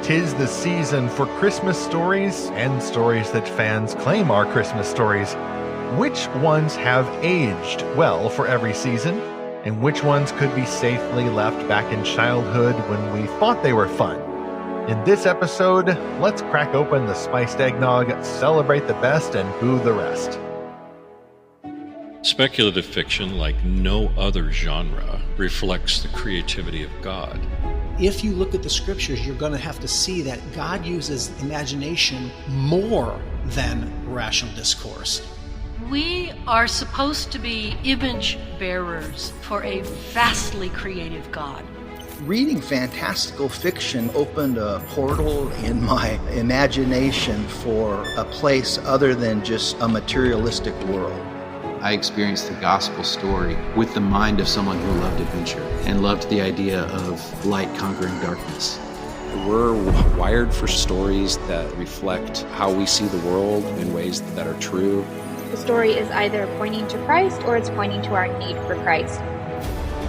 'Tis the season for Christmas stories and stories that fans claim are Christmas stories. Which ones have aged well for every season, and which ones could be safely left back in childhood when we thought they were fun? In this episode, let's crack open the spiced eggnog, celebrate the best, and boo the rest. Speculative fiction, like no other genre, reflects the creativity of God. If you look at the scriptures, you're going to have to see that God uses imagination more than rational discourse. We are supposed to be image bearers for a vastly creative God. Reading fantastical fiction opened a portal in my imagination for a place other than just a materialistic world. I experienced the gospel story with the mind of someone who loved adventure and loved the idea of light conquering darkness. We're wired for stories that reflect how we see the world in ways that are true. The story is either pointing to Christ or it's pointing to our need for Christ.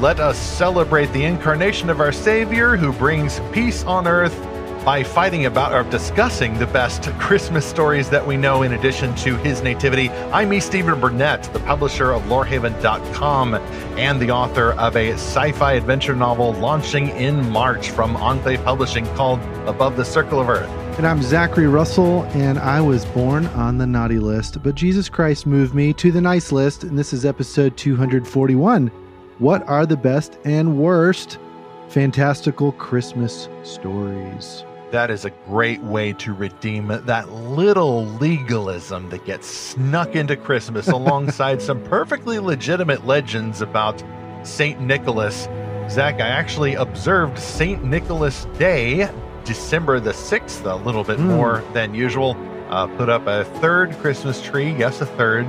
Let us celebrate the incarnation of our Savior, who brings peace on earth, by fighting about or discussing the best Christmas stories that we know in addition to his nativity. I'm me, Stephen Burnett, the publisher of Lorehaven.com and the author of a sci-fi adventure novel launching in March from Enclave Publishing called Above the Circle of Earth. And I'm Zackary Russell, and I was born on the naughty list, but Jesus Christ moved me to the nice list, and this is episode 241. What are the best and worst fantastical Christmas stories? That is a great way to redeem that little legalism that gets snuck into Christmas alongside some perfectly legitimate legends about St. Nicholas. Zach, I actually observed St. Nicholas Day, December the 6th, a little bit more than usual. Put up a third Christmas tree, yes, a third,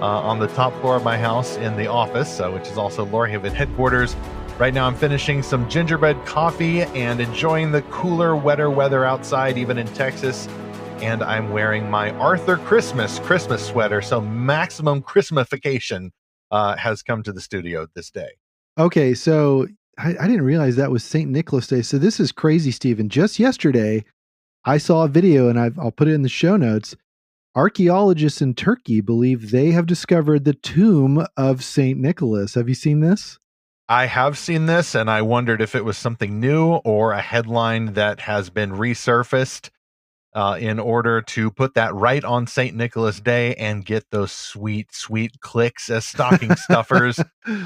on the top floor of my house in the office, which is also Lorehaven headquarters. Right now I'm finishing some gingerbread coffee and enjoying the cooler, wetter weather outside, even in Texas. And I'm wearing my Arthur Christmas sweater, so maximum Christmasification has come to the studio this day. Okay, so I didn't realize that was St. Nicholas Day. So this is crazy, Stephen. Just yesterday, I saw a video, and I'll put it in the show notes. Archaeologists in Turkey believe they have discovered the tomb of St. Nicholas. Have you seen this? I have seen this, and I wondered if it was something new or a headline that has been resurfaced in order to put that right on St. Nicholas Day and get those sweet, sweet clicks as stocking stuffers.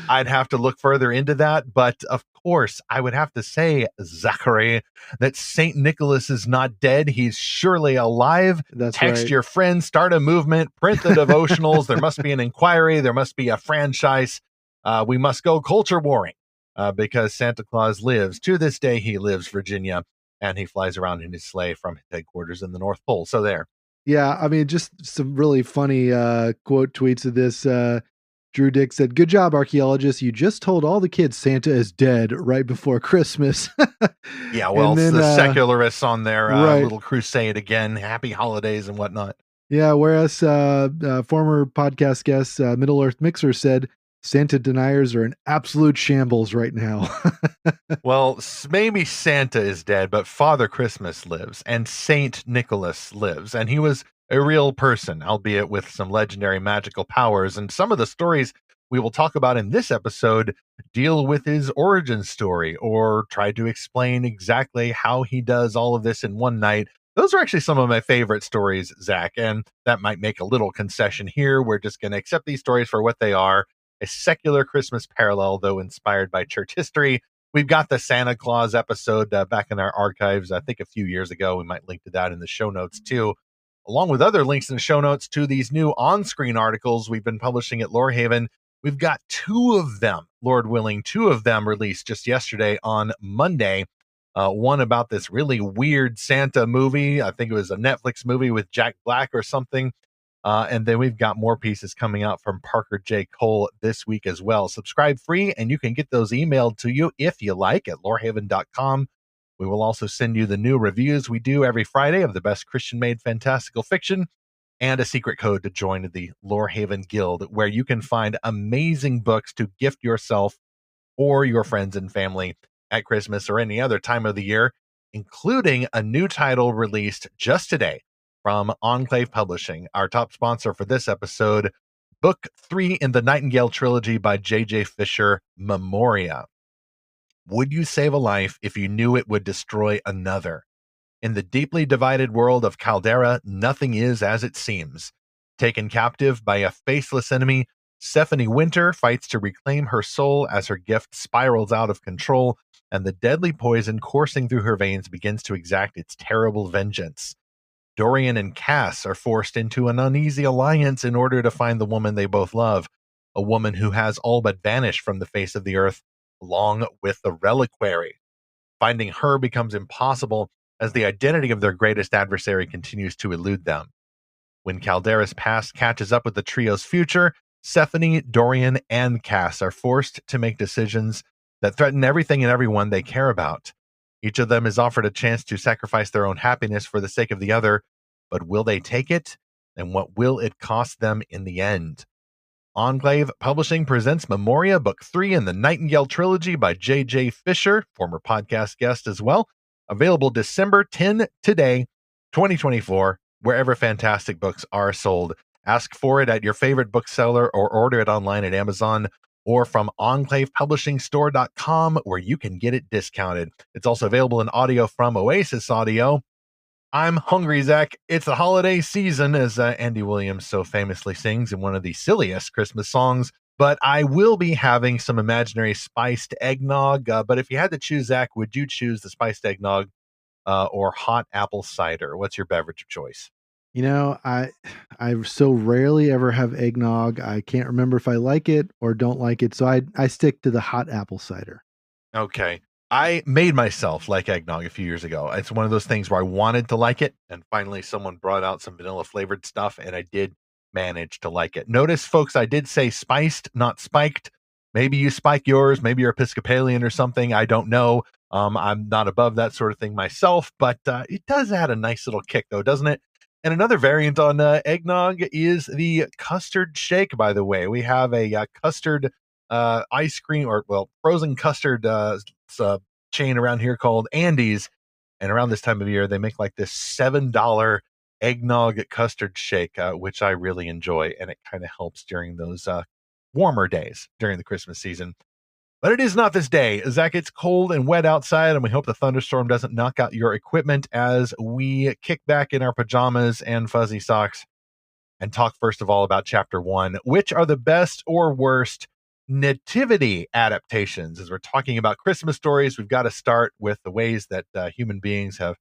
I'd have to look further into that, but of course, I would have to say, Zackary, that St. Nicholas is not dead. He's surely alive. That's Text right. your friends, start a movement, print the devotionals. There must be an inquiry. There must be a franchise. We must go culture warring because Santa Claus lives. To this day, he lives, Virginia, and he flies around in his sleigh from his headquarters in the North Pole. So there. Yeah, I mean, just some really funny quote tweets of this. Drew Dick said, "Good job, archaeologists. You just told all the kids Santa is dead right before Christmas." Yeah, well, then, the secularists on their right. little crusade again. Happy holidays and whatnot. Yeah, whereas former podcast guest Middle Earth Mixer said, Santa deniers are in absolute shambles right now. Well, maybe Santa is dead, but Father Christmas lives, and Saint Nicholas lives, and he was a real person, albeit with some legendary magical powers. And some of the stories we will talk about in this episode deal with his origin story or try to explain exactly how he does all of this in one night. Those are actually some of my favorite stories, Zach, and that might make a little concession here. We're just going to accept these stories for what they are. A secular Christmas parallel, though inspired by church history. We've got the Santa Claus episode back in our archives, I think a few years ago. We might link to that in the show notes, too, along with other links in the show notes to these new on-screen articles we've been publishing at Lorehaven. We've got two of them, Lord willing, two of them released just yesterday on Monday. One about this really weird Santa movie. I think it was a Netflix movie with Jack Black or something. And then we've got more pieces coming out from Parker J. Cole this week as well. Subscribe free, and you can get those emailed to you if you like at lorehaven.com. We will also send you the new reviews we do every Friday of the best Christian-made fantastical fiction and a secret code to join the Lorehaven Guild, where you can find amazing books to gift yourself or your friends and family at Christmas or any other time of the year. including a new title released just today from Enclave Publishing, our top sponsor for this episode, Book 3 in the Nightingale Trilogy by J.J. Fisher, Memoria. Would you save a life if you knew it would destroy another? In the deeply divided world of Caldera, nothing is as it seems. Taken captive by a faceless enemy, Stephanie Winter fights to reclaim her soul as her gift spirals out of control, and the deadly poison coursing through her veins begins to exact its terrible vengeance. Dorian and Cass are forced into an uneasy alliance in order to find the woman they both love, a woman who has all but vanished from the face of the earth, along with the reliquary. Finding her becomes impossible as the identity of their greatest adversary continues to elude them. When Caldera's past catches up with the trio's future, Stephanie, Dorian, and Cass are forced to make decisions that threaten everything and everyone they care about. Each of them is offered a chance to sacrifice their own happiness for the sake of the other, but will they take it? And what will it cost them in the end? Enclave Publishing presents Memoria, Book 3 in the Nightingale Trilogy by J.J. Fisher, former podcast guest as well. Available December 10 today, 2024, wherever fantastic books are sold. Ask for it at your favorite bookseller or order it online at Amazon or from enclavepublishingstore.com, where you can get it discounted. It's also available in audio from Oasis Audio. I'm hungry, Zach. It's the holiday season, as Andy Williams so famously sings in one of the silliest Christmas songs. But I will be having some imaginary spiced eggnog. But if you had to choose, Zach, would you choose the spiced eggnog or hot apple cider? What's your beverage of choice? You know, I so rarely ever have eggnog. I can't remember if I like it or don't like it. So I stick to the hot apple cider. Okay. I made myself like eggnog a few years ago. It's one of those things where I wanted to like it, and finally someone brought out some vanilla flavored stuff, and I did manage to like it. Notice, folks, I did say spiced, not spiked. Maybe you spike yours. Maybe you're Episcopalian or something. I don't know. I'm not above that sort of thing myself, but it does add a nice little kick, though, doesn't it? And another variant on eggnog is the custard shake, by the way. We have a custard ice cream, or, well, frozen custard chain around here called Andy's. And around this time of year, they make like this $7 eggnog custard shake, which I really enjoy. And it kind of helps during those warmer days during the Christmas season. But it is not this day. Zach, it's cold and wet outside, and we hope the thunderstorm doesn't knock out your equipment as we kick back in our pajamas and fuzzy socks and talk first of all about Chapter 1. Which are the best or worst Nativity adaptations? As we're talking about Christmas stories, we've got to start with the ways that human beings have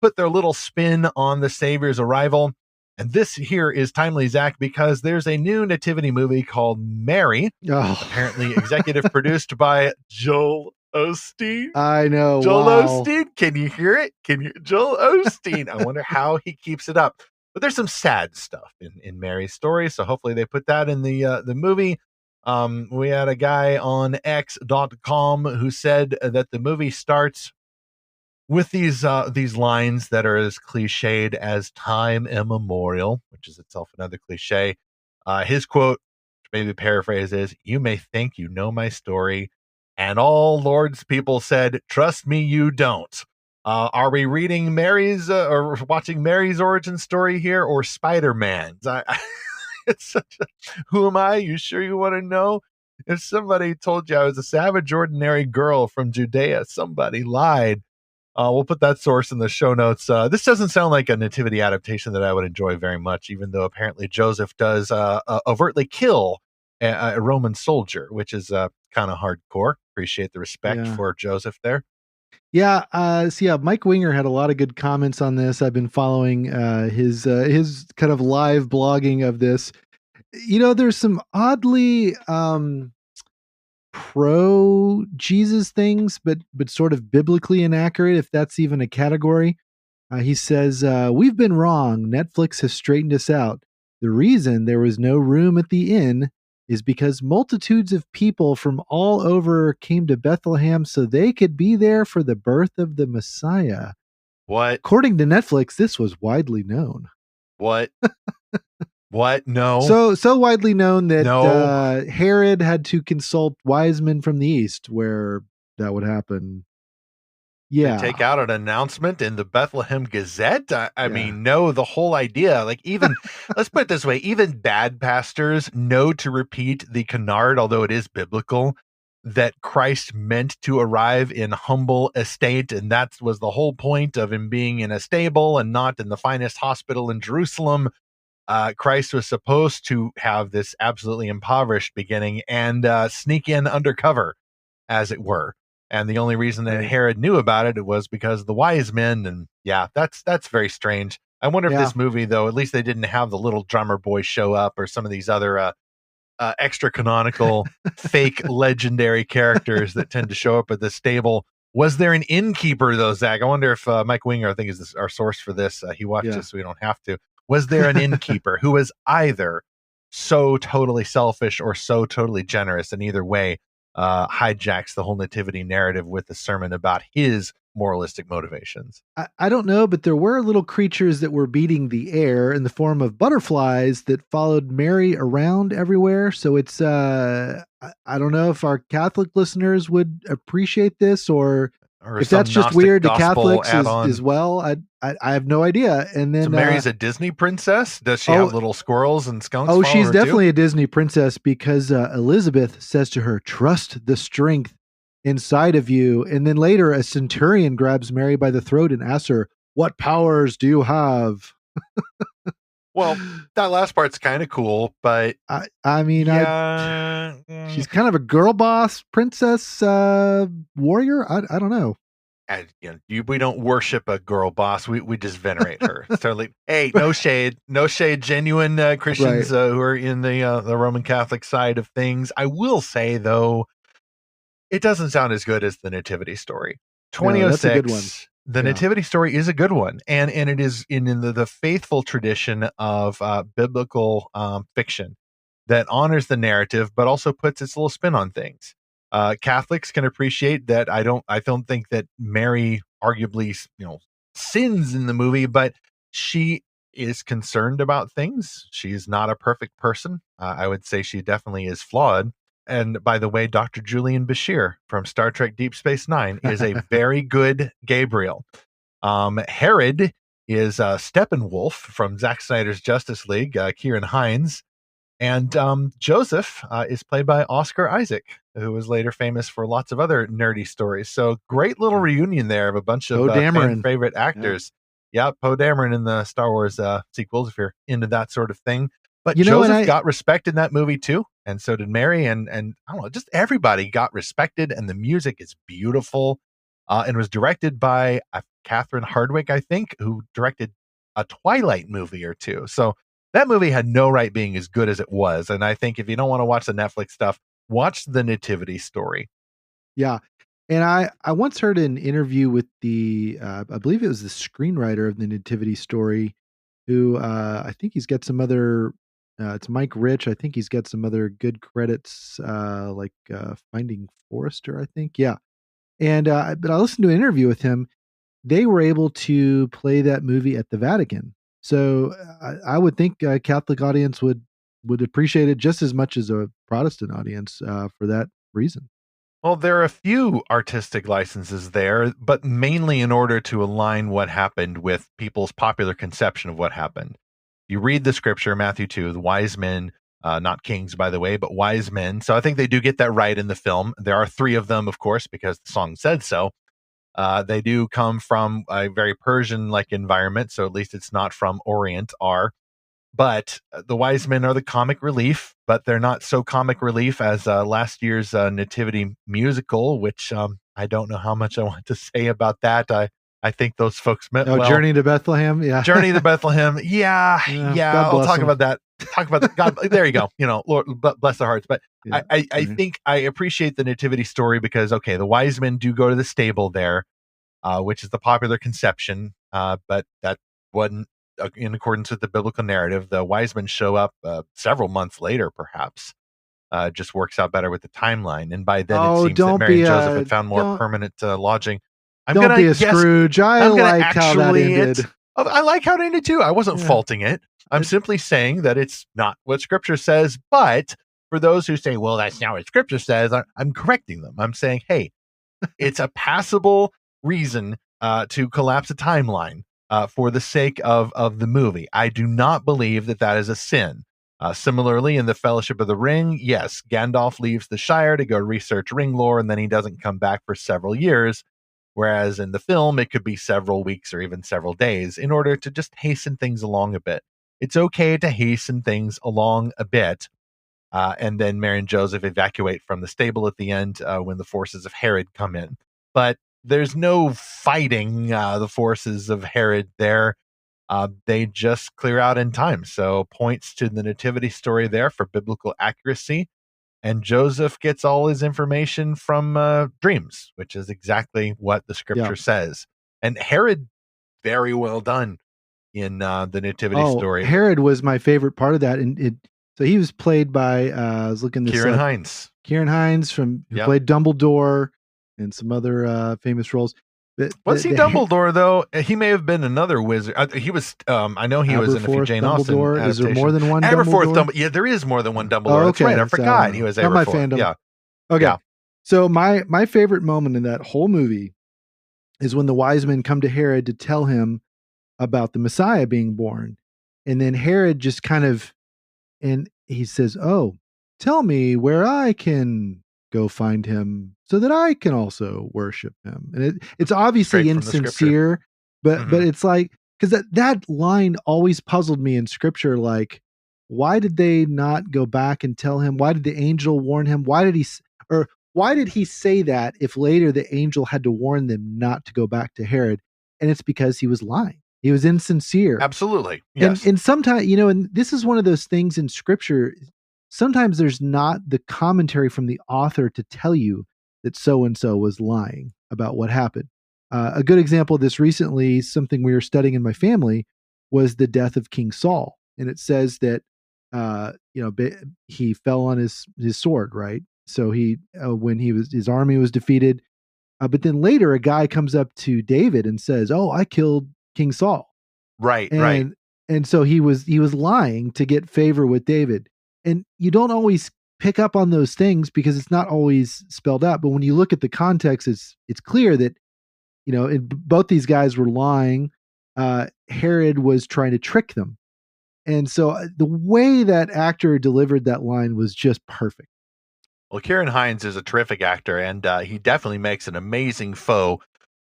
put their little spin on the Savior's arrival. And this here is timely, Zach, because there's a new Nativity movie called Mary, apparently executive produced by Joel Osteen. I know. Joel wow. Osteen. Can you hear it? Joel Osteen. I wonder how he keeps it up. But there's some sad stuff in Mary's story, so hopefully they put that in the movie. We had a guy on X.com who said that the movie starts with these lines that are as cliched as time immemorial, which is itself another cliche. His quote, maybe paraphrase, is, "You may think you know my story." And all Lord's people said, "Trust me, you don't." Are we reading Mary's or watching Mary's origin story here, or Spider-Man's? It's such a, who am I? You sure you want to know? If somebody told you I was a savage, ordinary girl from Judea, somebody lied. We'll put that source in the show notes. This doesn't sound like a nativity adaptation that I would enjoy very much, even though apparently Joseph does overtly kill a Roman soldier, which is kind of hardcore. Appreciate the respect for Joseph there. Yeah. Mike Winger had a lot of good comments on this. I've been following his kind of live blogging of this. You know, there's some oddly pro Jesus things, but sort of biblically inaccurate, if that's even a category. He says, "We've been wrong. Netflix has straightened us out. The reason there was no room at the inn is because multitudes of people from all over came to Bethlehem so they could be there for the birth of the Messiah." What? According to Netflix, this was widely known. What? What? No. So widely known that Herod had to consult wise men from the east where that would happen. Yeah. Take out an announcement in the Bethlehem Gazette. I mean, no, the whole idea, like even, let's put it this way, even bad pastors know to repeat the canard, although it is biblical, that Christ meant to arrive in humble estate. And that was the whole point of him being in a stable and not in the finest hospital in Jerusalem. Christ was supposed to have this absolutely impoverished beginning and sneak in undercover, as it were. And the only reason that Herod knew about it was because of the wise men. And yeah, that's very strange. I wonder if this movie, though, at least they didn't have the little drummer boy show up or some of these other extra canonical fake legendary characters that tend to show up at the stable. Was there an innkeeper, though, Zach? I wonder if Mike Winger, I think, is our source for this. He watched this, so we don't have to. Was there an innkeeper who was either so totally selfish or so totally generous, and either way hijacks the whole nativity narrative with a sermon about his moralistic motivations? I don't know, but there were little creatures that were beating the air in the form of butterflies that followed Mary around everywhere. So it's I don't know if our Catholic listeners would appreciate this, or if that's just weird to Catholics as well. I have no idea. And then so Mary's a Disney princess. Does she have little squirrels and skunks? Oh, she's definitely a Disney princess, because Elizabeth says to her, "Trust the strength inside of you." And then later a centurion grabs Mary by the throat and asks her, "What powers do you have?" Well, that last part's kind of cool, but I mean, she's kind of a girl boss princess warrior. I don't know. And, we don't worship a girl boss. We just venerate her. Totally. Hey, no shade. Genuine Christians who are in the Roman Catholic side of things. I will say, though, it doesn't sound as good as the Nativity Story. 2006. No, that's a good one. The Nativity Story is a good one, and it is in the faithful tradition of biblical fiction that honors the narrative, but also puts its little spin on things. Catholics can appreciate that. I don't think that Mary arguably, sins in the movie, but she is concerned about things. She is not a perfect person. I would say she definitely is flawed. And by the way, Dr. Julian Bashir from Star Trek Deep Space Nine is a very good Gabriel. Herod is Steppenwolf from Zack Snyder's Justice League, Kieran Hines. And Joseph is played by Oscar Isaac, who was later famous for lots of other nerdy stories. So great little reunion there of a bunch of fan favorite actors. Yeah, Poe Dameron in the Star Wars sequels, if you're into that sort of thing. But Joseph got respect in that movie too, and so did Mary, and I don't know, just everybody got respected, and the music is beautiful, and was directed by Catherine Hardwicke, I think, who directed a Twilight movie or two. So that movie had no right being as good as it was, and I think if you don't want to watch the Netflix stuff, watch the Nativity Story. Yeah, and I once heard an interview with the I believe it was the screenwriter of the Nativity Story, who I think he's got some other. It's Mike Rich. I think he's got some other good credits, like Finding Forrester, I think. Yeah. And but I listened to an interview with him. They were able to play that movie at the Vatican. So I would think a Catholic audience would appreciate it just as much as a Protestant audience for that reason. Well, there are a few artistic licenses there, but mainly in order to align what happened with people's popular conception of what happened. You read the scripture, Matthew 2, the wise men, not kings, by the way, but wise men. So I think they do get that right in the film. There are 3 of them, of course, because the song said so. They do come from a very Persian-like environment, so at least it's not from Orient, But the wise men are the comic relief, but they're not so comic relief as last year's Nativity musical, which I don't know how much I want to say about that. I think those folks meant well. Journey to Bethlehem. Yeah. Journey to Bethlehem. Yeah. I'll talk about that. Talk about God. There you go. Lord bless their hearts. But yeah. I think I appreciate the Nativity Story because, okay, the wise men do go to the stable there, which is the popular conception. But that wasn't in accordance with the biblical narrative. The wise men show up several months later, perhaps. Just works out better with the timeline. And by then it seems that Mary and Joseph had found more permanent lodging. Don't be a Scrooge. I like how that ended. I like how it ended too. I wasn't faulting it. I'm simply saying that it's not what Scripture says. But for those who say, well, that's not what Scripture says, I'm correcting them. I'm saying, hey, it's a passable reason to collapse a timeline for the sake of the movie. I do not believe that is a sin. Similarly, in the Fellowship of the Ring, yes, Gandalf leaves the Shire to go research ring lore, and then he doesn't come back for several years. Whereas in the film, it could be several weeks or even several days in order to just hasten things along a bit. It's okay to hasten things along a bit. And then Mary and Joseph evacuate from the stable at the end when the forces of Herod come in. But there's no fighting the forces of Herod there. They just clear out in time. So points to the nativity story there for biblical accuracy. And Joseph gets all his information from dreams, which is exactly what the scripture says. And Herod, very well done in the nativity story. Herod was my favorite part of that. And so he was played by, I was looking this Kieran up. Hines. Kieran Hines who played Dumbledore and some other famous roles. Was he Dumbledore, though? He may have been another wizard. He was, I know he was in a few Jane Austen adaptations. Is there more than one Aberforth Dumbledore? Yeah, there is more than one Dumbledore. That's right. I forgot he was Aberforth. Not my fandom. Yeah. Okay. Yeah. So my favorite moment in that whole movie is when the wise men come to Herod to tell him about the Messiah being born. And then Herod just and he says, "Oh, tell me where I can go find him so that I can also worship him." And it's obviously insincere, but it's like, because that line always puzzled me in scripture. Like, why did they not go back and tell him? Why did the angel warn him? Why did he say that if later the angel had to warn them not to go back to Herod? And it's because he was lying. He was insincere. Absolutely. Yes. And sometimes, and this is one of those things in scripture. Sometimes there's not the commentary from the author to tell you that so-and-so was lying about what happened. A good example of this recently, something we were studying in my family, was the death of King Saul. And it says that, he fell on his sword, right? So when his army was defeated, but then later a guy comes up to David and says, "Oh, I killed King Saul." Right. And so he was lying to get favor with David. And you don't always pick up on those things because it's not always spelled out. But when you look at the context, it's clear that, both these guys were lying. Herod was trying to trick them. And so the way that actor delivered that line was just perfect. Well, Kieran Hines is a terrific actor, and he definitely makes an amazing foe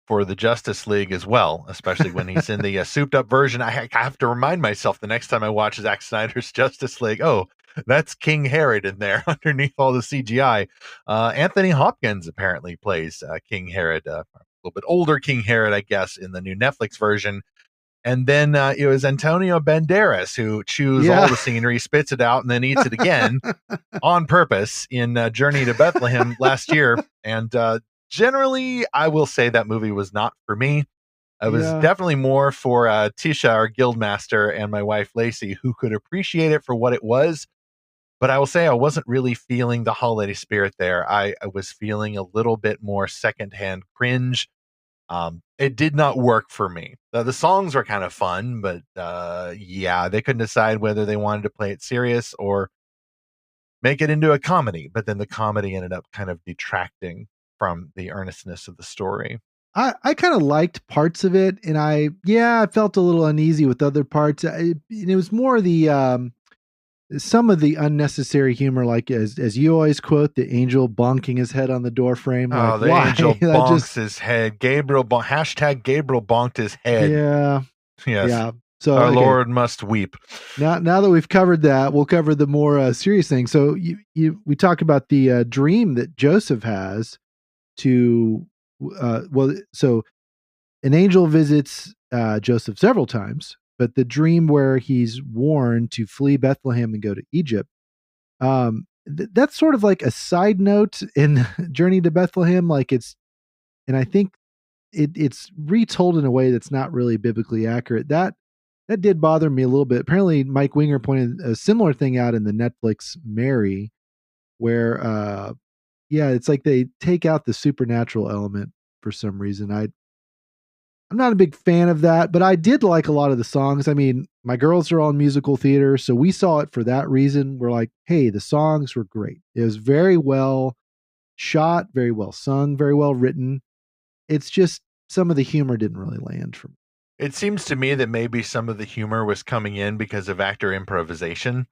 for the Justice League as well, especially when he's in the souped up version. I have to remind myself the next time I watch Zack Snyder's Justice League, oh, that's King Herod in there underneath all the CGI. Anthony Hopkins apparently plays King Herod, a little bit older King Herod, I guess, in the new Netflix version. And then it was Antonio Banderas who chews all the scenery, spits it out, and then eats it again on purpose in Journey to Bethlehem last year. And generally, I will say that movie was not for me. It was definitely more for Tisha, our guildmaster, and my wife, Lacey, who could appreciate it for what it was. But I will say I wasn't really feeling the holiday spirit there. I was feeling a little bit more secondhand cringe. It did not work for me. The songs were kind of fun, but they couldn't decide whether they wanted to play it serious or make it into a comedy. But then the comedy ended up kind of detracting from the earnestness of the story. I kind of liked parts of it, and I felt a little uneasy with other parts. It was more the some of the unnecessary humor, like as you always quote, the angel bonking his head on the door frame. Oh, the angel bonks his head. Gabriel bonked his head. Yeah. Yes. Yeah. So our Lord must weep. Now that we've covered that, we'll cover the more serious thing. So we talk about the dream that Joseph has to, so an angel visits Joseph several times, but the dream where he's warned to flee Bethlehem and go to Egypt, that's sort of like a side note in Journey to Bethlehem. And I think it's retold in a way that's not really biblically accurate. That did bother me a little bit. Apparently, Mike Winger pointed a similar thing out in the Netflix Mary, where it's like they take out the supernatural element for some reason. I'm not a big fan of that, but I did like a lot of the songs. I mean, my girls are all in musical theater, so we saw it for that reason. We're like, hey, the songs were great. It was very well shot, very well sung, very well written. It's just some of the humor didn't really land for me. It seems to me that maybe some of the humor was coming in because of actor improvisation.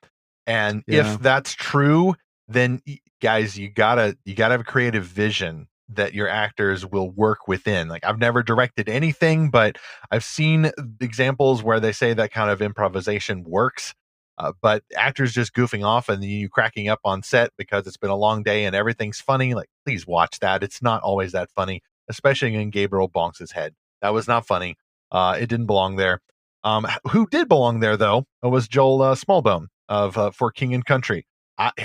And Yeah. if that's true, then guys, you gotta have a creative vision that your actors will work within. Like, I've never directed anything, but I've seen examples where they say that kind of improvisation works. But actors just goofing off and you cracking up on set because it's been a long day and everything's funny. Like, please watch that. It's not always that funny, especially in Gabriel bonks his head. That was not funny. It didn't belong there. Who did belong there, though, was Joel Smallbone of For King and Country.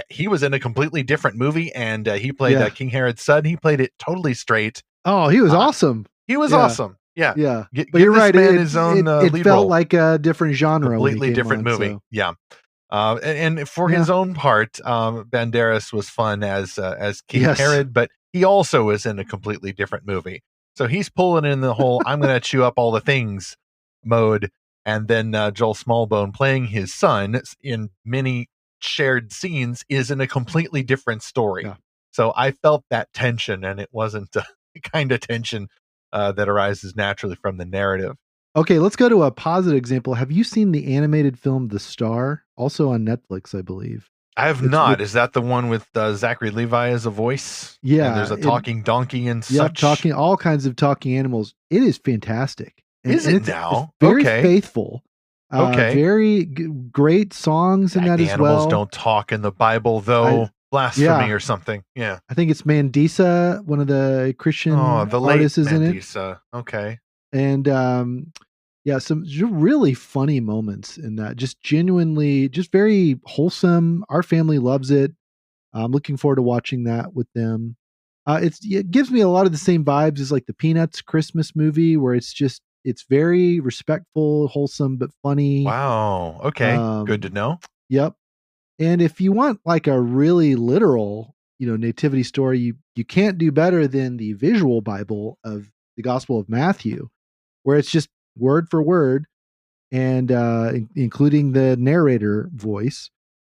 He was in a completely different movie, and he played King Herod's son. He played it totally straight. Oh, he was awesome. He was awesome. Yeah. Yeah. But you're right. His own it lead felt role. like a different genre. Completely different movie. So. Yeah. And for his own part, Banderas was fun as King Herod, but he also was in a completely different movie. So he's pulling in the whole "I'm going to chew up all the things" mode, and then Joel Smallbone playing his son in many shared scenes is in a completely different story. Yeah. So I felt that tension, and it wasn't the kind of tension that arises naturally from the narrative. Okay, let's go to a positive example. Have you seen the animated film The Star? Also on Netflix, I believe. I have not. Is that the one with Zachary Levi as a voice? Yeah. And there's a talking donkey and such? Talking, all kinds of talking animals. It is fantastic. Is it now? It's very faithful. Very great songs in that as well. Animals don't talk in the Bible, though. Blasphemy or something. Yeah. I think it's Mandisa, one of the Christian artists, is in it. Mandisa. Okay. And some really funny moments in that. Just genuinely, just very wholesome. Our family loves it. I'm looking forward to watching that with them. It gives me a lot of the same vibes as like the Peanuts Christmas movie, where it's very respectful, wholesome, but funny. Wow. Okay. Good to know. Yep. And if you want like a really literal, nativity story, you can't do better than the visual Bible of the Gospel of Matthew, where it's just word for word, and including the narrator voice,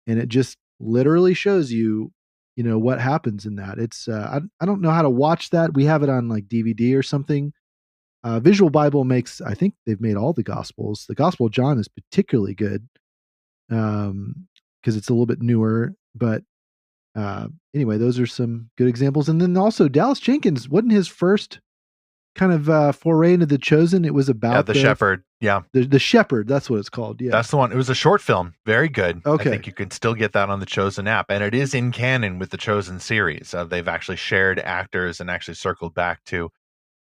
and it just literally shows you, what happens in that. It's I don't know how to watch that. We have it on like DVD or something. Visual Bible I think they've made all the Gospels. The Gospel of John is particularly good because it's a little bit newer. But anyway, those are some good examples. And then also Dallas Jenkins, wasn't his first kind of foray into The Chosen? It was about the shepherd. Yeah. The shepherd. That's what it's called. Yeah. That's the one. It was a short film. Very good. Okay. I think you can still get that on the Chosen app. And it is in canon with the Chosen series. They've actually shared actors and actually circled back to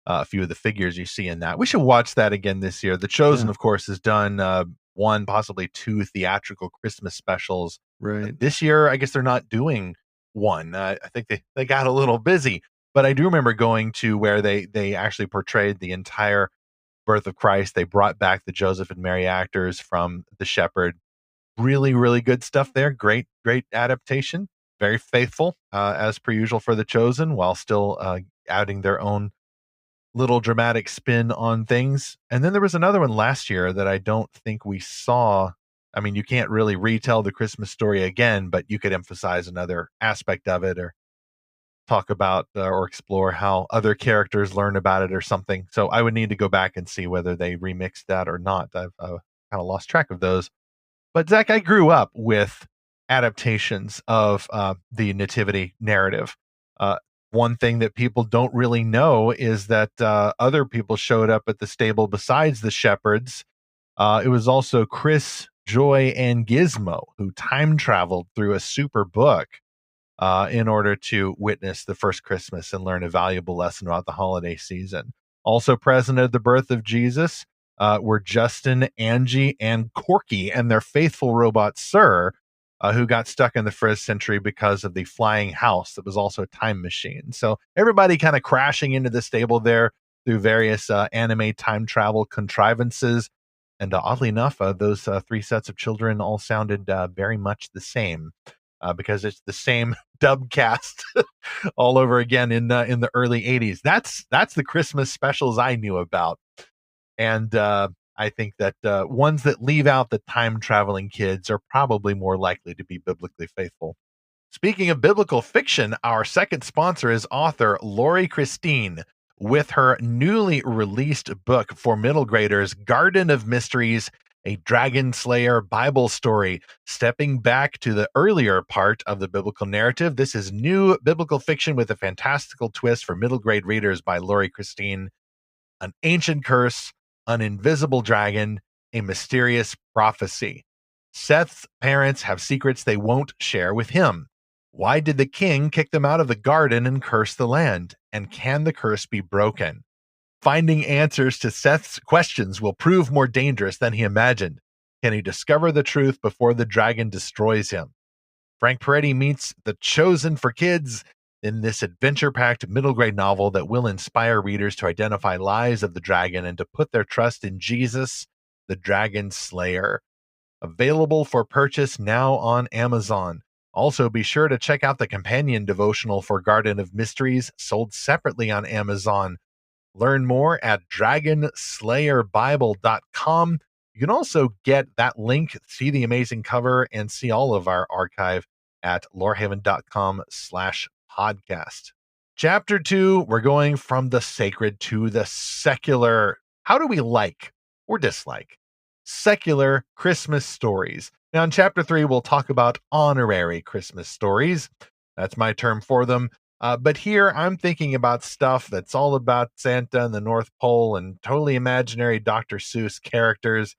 a few of the figures you see in that. We should watch that again this year. The Chosen, of course, has done one, possibly two theatrical Christmas specials. Right. This year, I guess they're not doing one. I think they got a little busy. But I do remember going to where they actually portrayed the entire birth of Christ. They brought back the Joseph and Mary actors from The Shepherd. Really, really good stuff there. Great adaptation. Very faithful, as per usual for The Chosen, while still adding their own little dramatic spin on things. And then there was another one last year that I don't think we saw. I mean, you can't really retell the Christmas story again, but you could emphasize another aspect of it, or talk about or explore how other characters learn about it or something. So I would need to go back and see whether they remixed that or not. I've kind of lost track of those. But Zach, I grew up with adaptations of the Nativity narrative. One thing that people don't really know is that other people showed up at the stable besides the shepherds. It was also Chris, Joy, and Gizmo who time traveled through a super book in order to witness the first Christmas and learn a valuable lesson about the holiday season. Also present at the birth of Jesus were Justin, Angie, and Corky and their faithful robot Sir, who got stuck in the first century because of the flying house that was also a time machine. So everybody kind of crashing into the stable there through various anime time travel contrivances. And oddly enough, those three sets of children all sounded very much the same. Because it's the same dub cast all over again in the early 80s. That's the Christmas specials I knew about. And I think that ones that leave out the time traveling kids are probably more likely to be biblically faithful. Speaking of biblical fiction, our second sponsor is author Lori Christine, with her newly released book for middle graders, Garden of Mysteries, a Dragon Slayer Bible story. Stepping back to the earlier part of the biblical narrative, this is new biblical fiction with a fantastical twist for middle grade readers by Lori Christine. An ancient curse, an invisible dragon, a mysterious prophecy. Seth's parents have secrets they won't share with him. Why did the king kick them out of the garden and curse the land? And can the curse be broken? Finding answers to Seth's questions will prove more dangerous than he imagined. Can he discover the truth before the dragon destroys him? Frank Peretti meets the chosen for kids in this adventure-packed middle-grade novel that will inspire readers to identify lies of the dragon and to put their trust in Jesus, the Dragon Slayer. Available for purchase now on Amazon. Also, be sure to check out the companion devotional for Garden of Mysteries, sold separately on Amazon. Learn more at dragonslayerbible.com. You can also get that link, see the amazing cover, and see all of our archive at lorehaven.com/podcast. Chapter 2, we're going from the sacred to the secular. How do we like or dislike secular Christmas stories? Now, in Chapter 3, we'll talk about honorary Christmas stories. That's my term for them. But here, I'm thinking about stuff that's all about Santa and the North Pole and totally imaginary Dr. Seuss characters.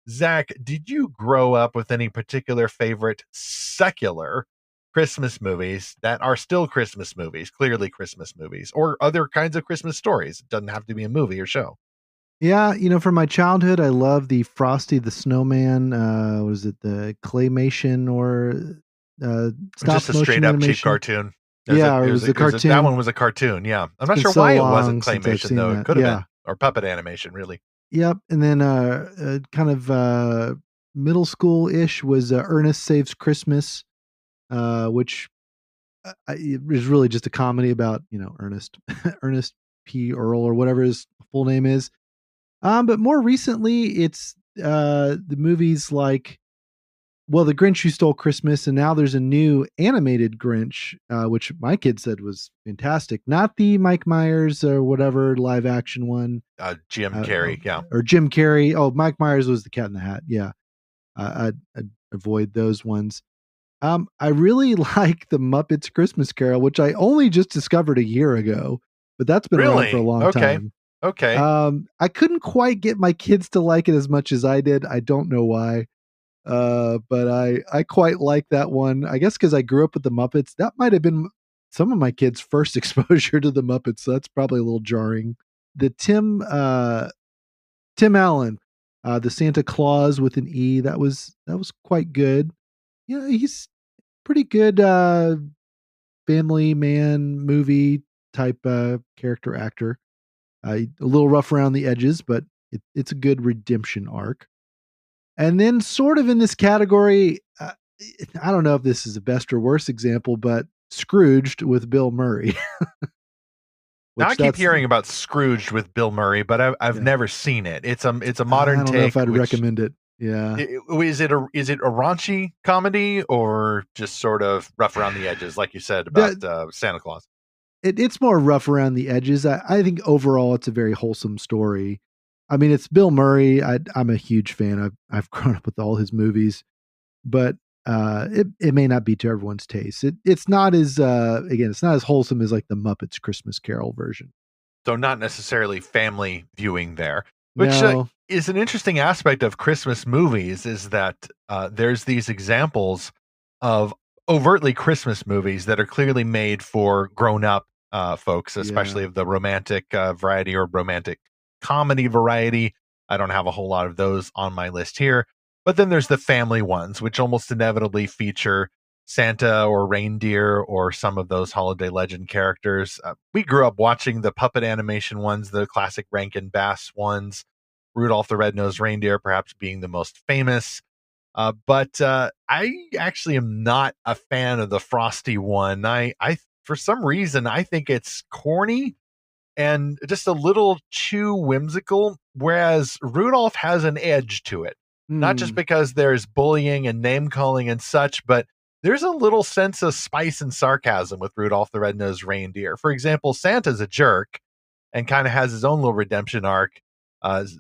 Zach, did you grow up with any particular favorite secular Christmas movies that are still Christmas movies, clearly Christmas movies, or other kinds of Christmas stories? It doesn't have to be a movie or show. Yeah, from my childhood, I love the Frosty the Snowman. Was it the claymation or stop just a straight up cheap cartoon? It was a cartoon. That one was a cartoon. Yeah, I'm not sure why it wasn't claymation though. It could have been, or puppet animation, really. Yep, and then kind of middle school-ish was Ernest Saves Christmas, which is really just a comedy about Ernest Ernest P. Earl or whatever his full name is. But more recently, it's the movies like, The Grinch Who Stole Christmas, and now there's a new animated Grinch, which my kid said was fantastic. Not the Mike Myers or whatever live action one. Jim Carrey, yeah. Or Jim Carrey. Oh, Mike Myers was the Cat in the Hat. Yeah. I'd avoid those ones. I really like the Muppets Christmas Carol, which I only just discovered a year ago, but that's been around for a long time. Okay. I couldn't quite get my kids to like it as much as I did. I don't know why. But I quite like that one. I guess because I grew up with the Muppets. That might have been some of my kids' first exposure to the Muppets, so that's probably a little jarring. The Tim Allen, the Santa Claus with an E, that was quite good. Yeah, he's pretty good family man movie type character actor. A little rough around the edges, but it's a good redemption arc. And then sort of in this category, I don't know if this is the best or worst example, but Scrooged with Bill Murray. Now I keep hearing about Scrooged with Bill Murray, but I've never seen it. It's a modern take. I don't know if I'd recommend it. Yeah. Is it a raunchy comedy or just sort of rough around the edges, like you said about Santa Claus? It's more rough around the edges. I think overall it's a very wholesome story. I mean, it's Bill Murray. I'm a huge fan. I've grown up with all his movies, but it may not be to everyone's taste. It's not as it's not as wholesome as like the Muppets Christmas Carol version. So not necessarily family viewing there, which is an interesting aspect of Christmas movies. Is that there's these examples of overtly Christmas movies that are clearly made for grown-up folks, especially of the romantic variety or romantic comedy variety. I don't have a whole lot of those on my list here. But then there's the family ones, which almost inevitably feature Santa or reindeer or some of those holiday legend characters. We grew up watching the puppet animation ones, the classic Rankin Bass ones, Rudolph the Red-Nosed Reindeer perhaps being the most famous. But I actually am not a fan of the Frosty one. I for some reason, I think it's corny and just a little too whimsical, whereas Rudolph has an edge to it. Not just because there's bullying and name-calling and such, but there's a little sense of spice and sarcasm with Rudolph the Red-Nosed Reindeer. For example, Santa's a jerk, and kind of has his own little redemption arc.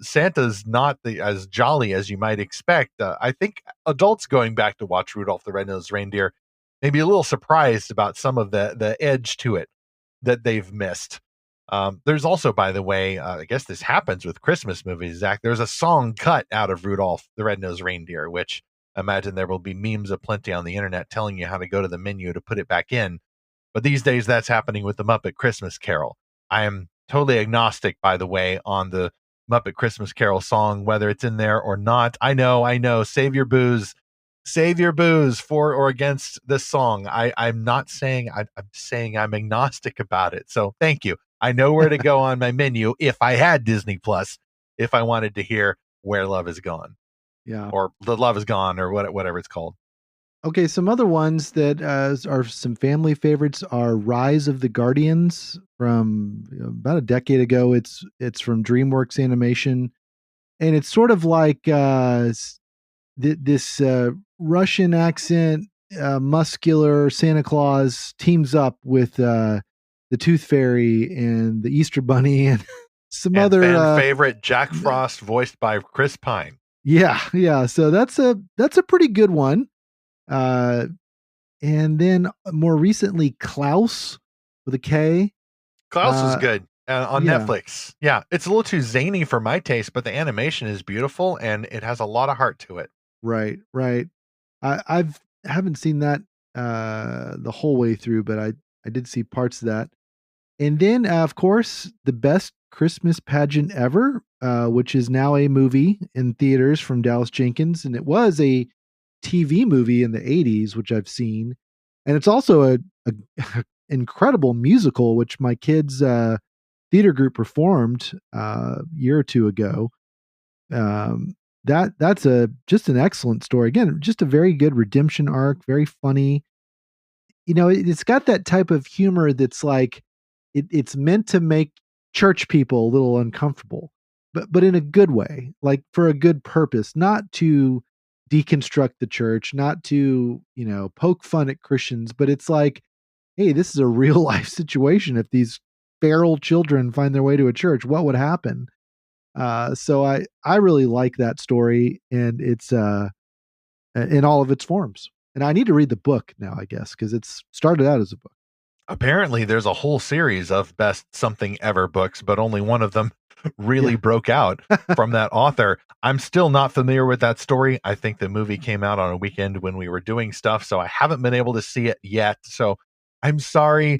Santa's not as jolly as you might expect. I think adults going back to watch Rudolph the Red-Nosed Reindeer may be a little surprised about some of the edge to it that they've missed. There's also, by the way, I guess this happens with Christmas movies, Zach. There's a song cut out of Rudolph the Red-Nosed Reindeer, which I imagine there will be memes aplenty on the internet telling you how to go to the menu to put it back in. But these days, that's happening with the Muppet Christmas Carol. I am totally agnostic, by the way, on the Muppet Christmas Carol song, whether it's in there or not. I know. Save your booze for or against this song. I'm not saying, I'm saying I'm agnostic about it. So thank you. I know where to go on my menu if I had Disney Plus, if I wanted to hear Where Love Is Gone. Yeah. Or The Love Is Gone, or whatever it's called. Okay, some other ones that are some family favorites are Rise of the Guardians from about a decade ago. It's from DreamWorks Animation, and it's sort of like this Russian accent, muscular Santa Claus teams up with the Tooth Fairy and the Easter Bunny and some other fan favorite Jack Frost, voiced by Chris Pine. Yeah. So that's a pretty good one. And then more recently, Klaus with a K. Klaus is good on Netflix. Yeah, it's a little too zany for my taste, but the animation is beautiful and it has a lot of heart to it. Right. I haven't seen that the whole way through, but I did see parts of that. And then, of course, the best Christmas pageant ever, which is now a movie in theaters from Dallas Jenkins, and it was a TV movie in the 80s, which I've seen. And it's also a incredible musical, which my kids' theater group performed a year or two ago. That's just an excellent story. Again, just a very good redemption arc, very funny. It's got that type of humor that's like it's meant to make church people a little uncomfortable, but in a good way, like for a good purpose, not to deconstruct the church, not to, poke fun at Christians, but it's like, hey, this is a real life situation. If these feral children find their way to a church, what would happen? So I really like that story, and it's in all of its forms. And I need to read the book now, I guess, because it's started out as a book. Apparently, there's a whole series of best something ever books, but only one of them really broke out from that author. I'm still not familiar with that story. I think the movie came out on a weekend when we were doing stuff, so I haven't been able to see it yet. So I'm sorry,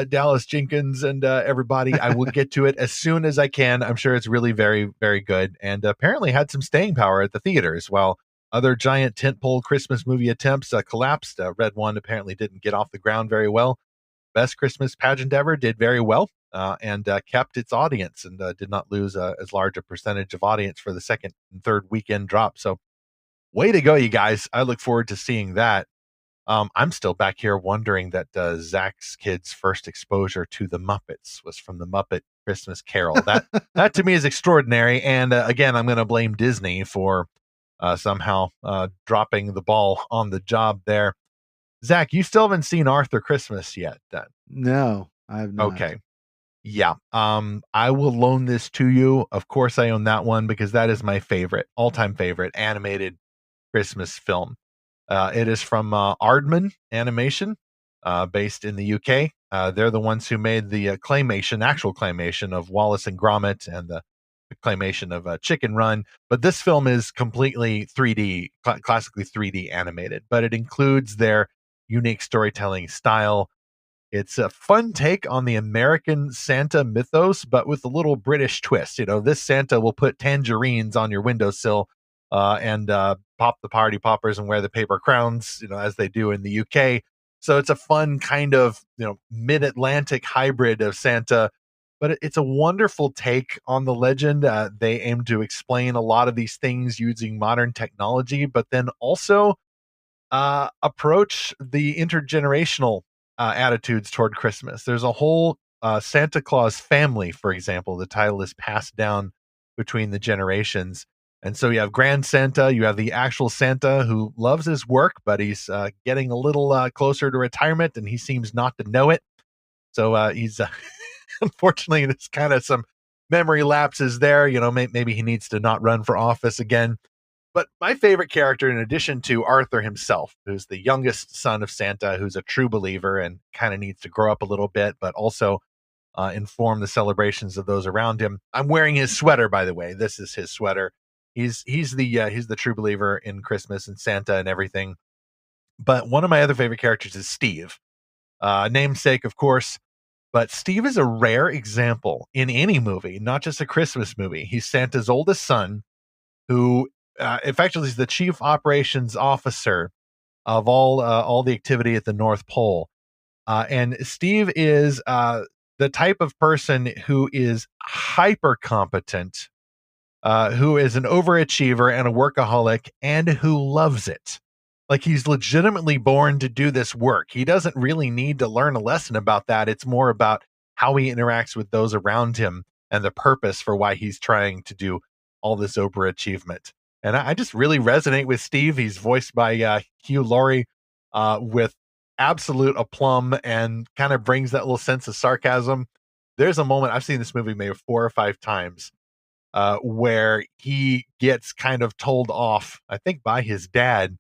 Dallas Jenkins and everybody. I will get to it as soon as I can. I'm sure it's really very, very good, and apparently had some staying power at the theaters. While other giant tentpole Christmas movie attempts collapsed, Red One apparently didn't get off the ground very well. Best Christmas pageant ever did very well and kept its audience and did not lose as large a percentage of audience for the second and third weekend drop. So way to go, you guys. I look forward to seeing that. I'm still back here wondering that Zach's kid's first exposure to the Muppets was from the Muppet Christmas Carol. That to me is extraordinary. And again, I'm going to blame Disney for somehow dropping the ball on the job there. Zach, you still haven't seen Arthur Christmas yet, then? No, I have not. Okay. Yeah. I will loan this to you. Of course, I own that one because that is my favorite, all-time favorite animated Christmas film. It is from Aardman Animation, based in the UK. They're the ones who made the actual claymation of Wallace and Gromit and the claymation of Chicken Run. But this film is completely 3D, classically 3D animated, but it includes their unique storytelling style. It's a fun take on the American Santa mythos, but with a little British twist. This Santa will put tangerines on your windowsill and pop the party poppers and wear the paper crowns, as they do in the UK. So it's a fun kind of, mid-Atlantic hybrid of Santa, but it's a wonderful take on the legend. They aim to explain a lot of these things using modern technology, but then also approach the intergenerational attitudes toward Christmas. There's a whole Santa Claus family, for example. The title is passed down between the generations. And so you have Grand Santa, you have the actual Santa who loves his work, but he's getting a little closer to retirement and he seems not to know it. So he's unfortunately, there's kind of some memory lapses there. Maybe he needs to not run for office again. But my favorite character, in addition to Arthur himself, who's the youngest son of Santa, who's a true believer and kind of needs to grow up a little bit, but also inform the celebrations of those around him. I'm wearing his sweater, by the way. This is his sweater. He's the true believer in Christmas and Santa and everything. But one of my other favorite characters is Steve, namesake, of course. But Steve is a rare example in any movie, not just a Christmas movie. He's Santa's oldest son, who effectively is the chief operations officer of all the activity at the North Pole. And Steve is the type of person who is hyper competent, who is an overachiever and a workaholic, and who loves it. Like, he's legitimately born to do this work. He doesn't really need to learn a lesson about that. It's more about how he interacts with those around him and the purpose for why he's trying to do all this overachievement. And I just really resonate with Steve. He's voiced by Hugh Laurie with absolute aplomb and kind of brings that little sense of sarcasm. There's a moment, I've seen this movie maybe 4 or 5 times, where he gets kind of told off, I think by his dad,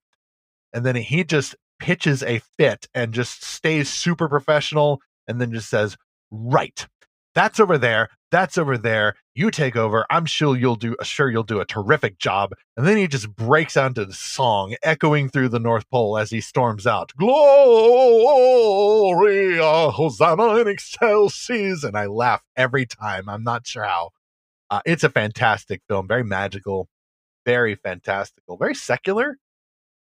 and then he just pitches a fit and just stays super professional and then just says, right, that's over there. That's over there. You take over. I'm sure you'll do a terrific job. And then he just breaks out into the song, echoing through the North Pole as he storms out. Gloria, Hosanna in excelsis. And I laugh every time. I'm not sure how. It's a fantastic film. Very magical. Very fantastical. Very secular.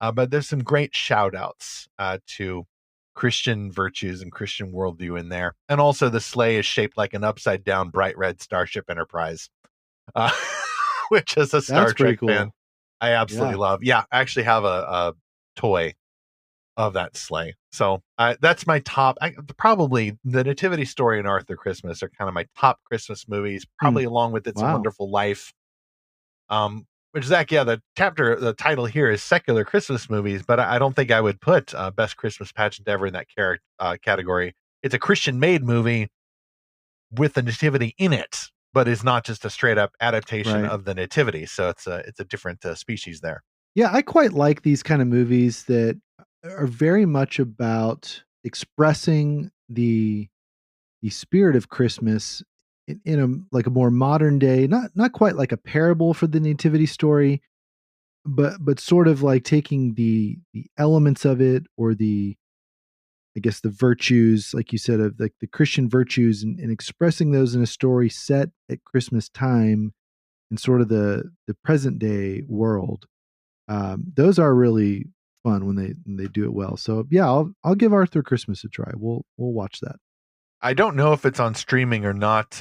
But there's some great shout outs to Christian virtues and Christian worldview in there. And also the sleigh is shaped like an upside down bright red Starship Enterprise, which is a Star Trek fan I absolutely love. Yeah, I actually have a toy of that sleigh. So that's my top. Probably the Nativity Story and Arthur Christmas are kind of my top Christmas movies, probably along with It's a Wonderful Life. Which, Zach, the title here is Secular Christmas Movies, but I don't think I would put Best Christmas Pageant Ever in that category. It's a Christian-made movie with the Nativity in it, but is not just a straight-up adaptation of the Nativity. So it's a different species there. Yeah, I quite like these kind of movies that are very much about expressing the spirit of Christmas in a more modern day, not quite like a parable for the Nativity story, but sort of like taking the elements of it, or I guess the virtues, like you said, of like the Christian virtues, and expressing those in a story set at Christmas time in sort of the present day world. Those are really fun when they do it well. So yeah, I'll give Arthur Christmas a try. We'll watch that. I don't know if it's on streaming or not.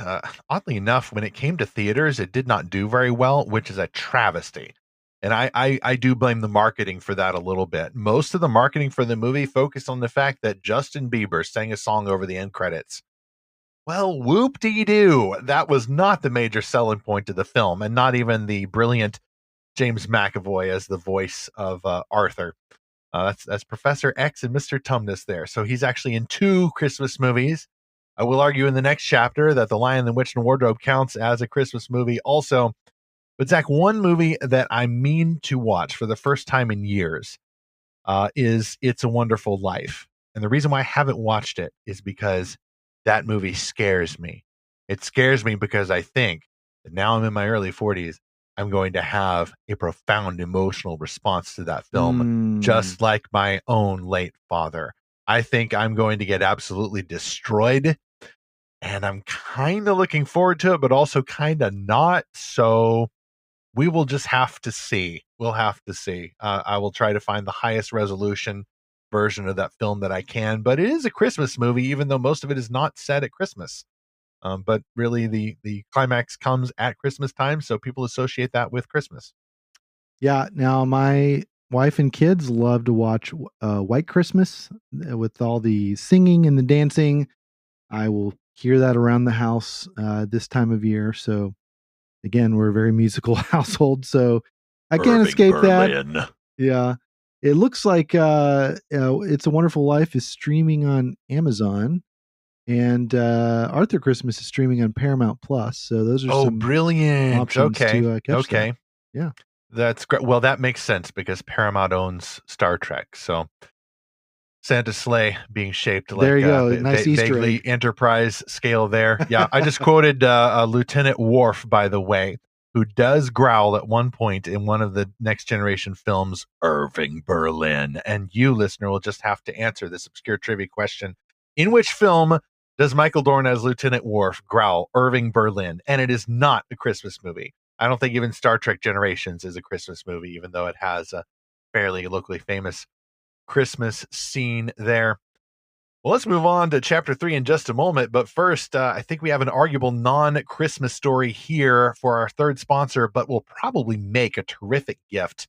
Oddly enough, when it came to theaters, it did not do very well, which is a travesty. And I do blame the marketing for that a little bit. Most of the marketing for the movie focused on the fact that Justin Bieber sang a song over the end credits. Well, whoop-dee-doo. That was not the major selling point of the film, and not even the brilliant James McAvoy as the voice of Arthur. That's Professor X and Mr. Tumnus there. So he's actually in 2 Christmas movies. I will argue in the next chapter that The Lion, the Witch, and the Wardrobe counts as a Christmas movie also. But Zach, one movie that I mean to watch for the first time in years is It's a Wonderful Life. And the reason why I haven't watched it is because that movie scares me. It scares me because I think that now I'm in my early 40s, I'm going to have a profound emotional response to that film, just like my own late father. I think I'm going to get absolutely destroyed. And I'm kind of looking forward to it, but also kind of not. So we will just have to see. We'll have to see. I will try to find the highest resolution version of that film that I can. But it is a Christmas movie, even though most of it is not set at Christmas. But really, the climax comes at Christmas time, so people associate that with Christmas. Yeah. Now, my wife and kids love to watch White Christmas with all the singing and the dancing. I will hear that around the house this time of year. So again, we're a very musical household, so I can't escape that. Yeah. It looks like It's a Wonderful Life is streaming on Amazon. And Arthur Christmas is streaming on Paramount Plus. So those are some brilliant options to catch okay that. Yeah. That's great. Well, that makes sense because Paramount owns Star Trek. So Santa's sleigh being shaped like there you go. Nice Easter vaguely egg. Enterprise scale there. Yeah, I just quoted Lieutenant Worf, by the way, who does growl at one point in one of the Next Generation films, Irving Berlin. And you, listener, will just have to answer this obscure trivia question. In which film does Michael Dorn as Lieutenant Worf growl Irving Berlin? And it is not a Christmas movie. I don't think even Star Trek Generations is a Christmas movie, even though it has a fairly locally famous Christmas scene there. Well, let's move on to chapter 3 in just a moment. But first, I think we have an arguable non-Christmas story here for our third sponsor, but will probably make a terrific gift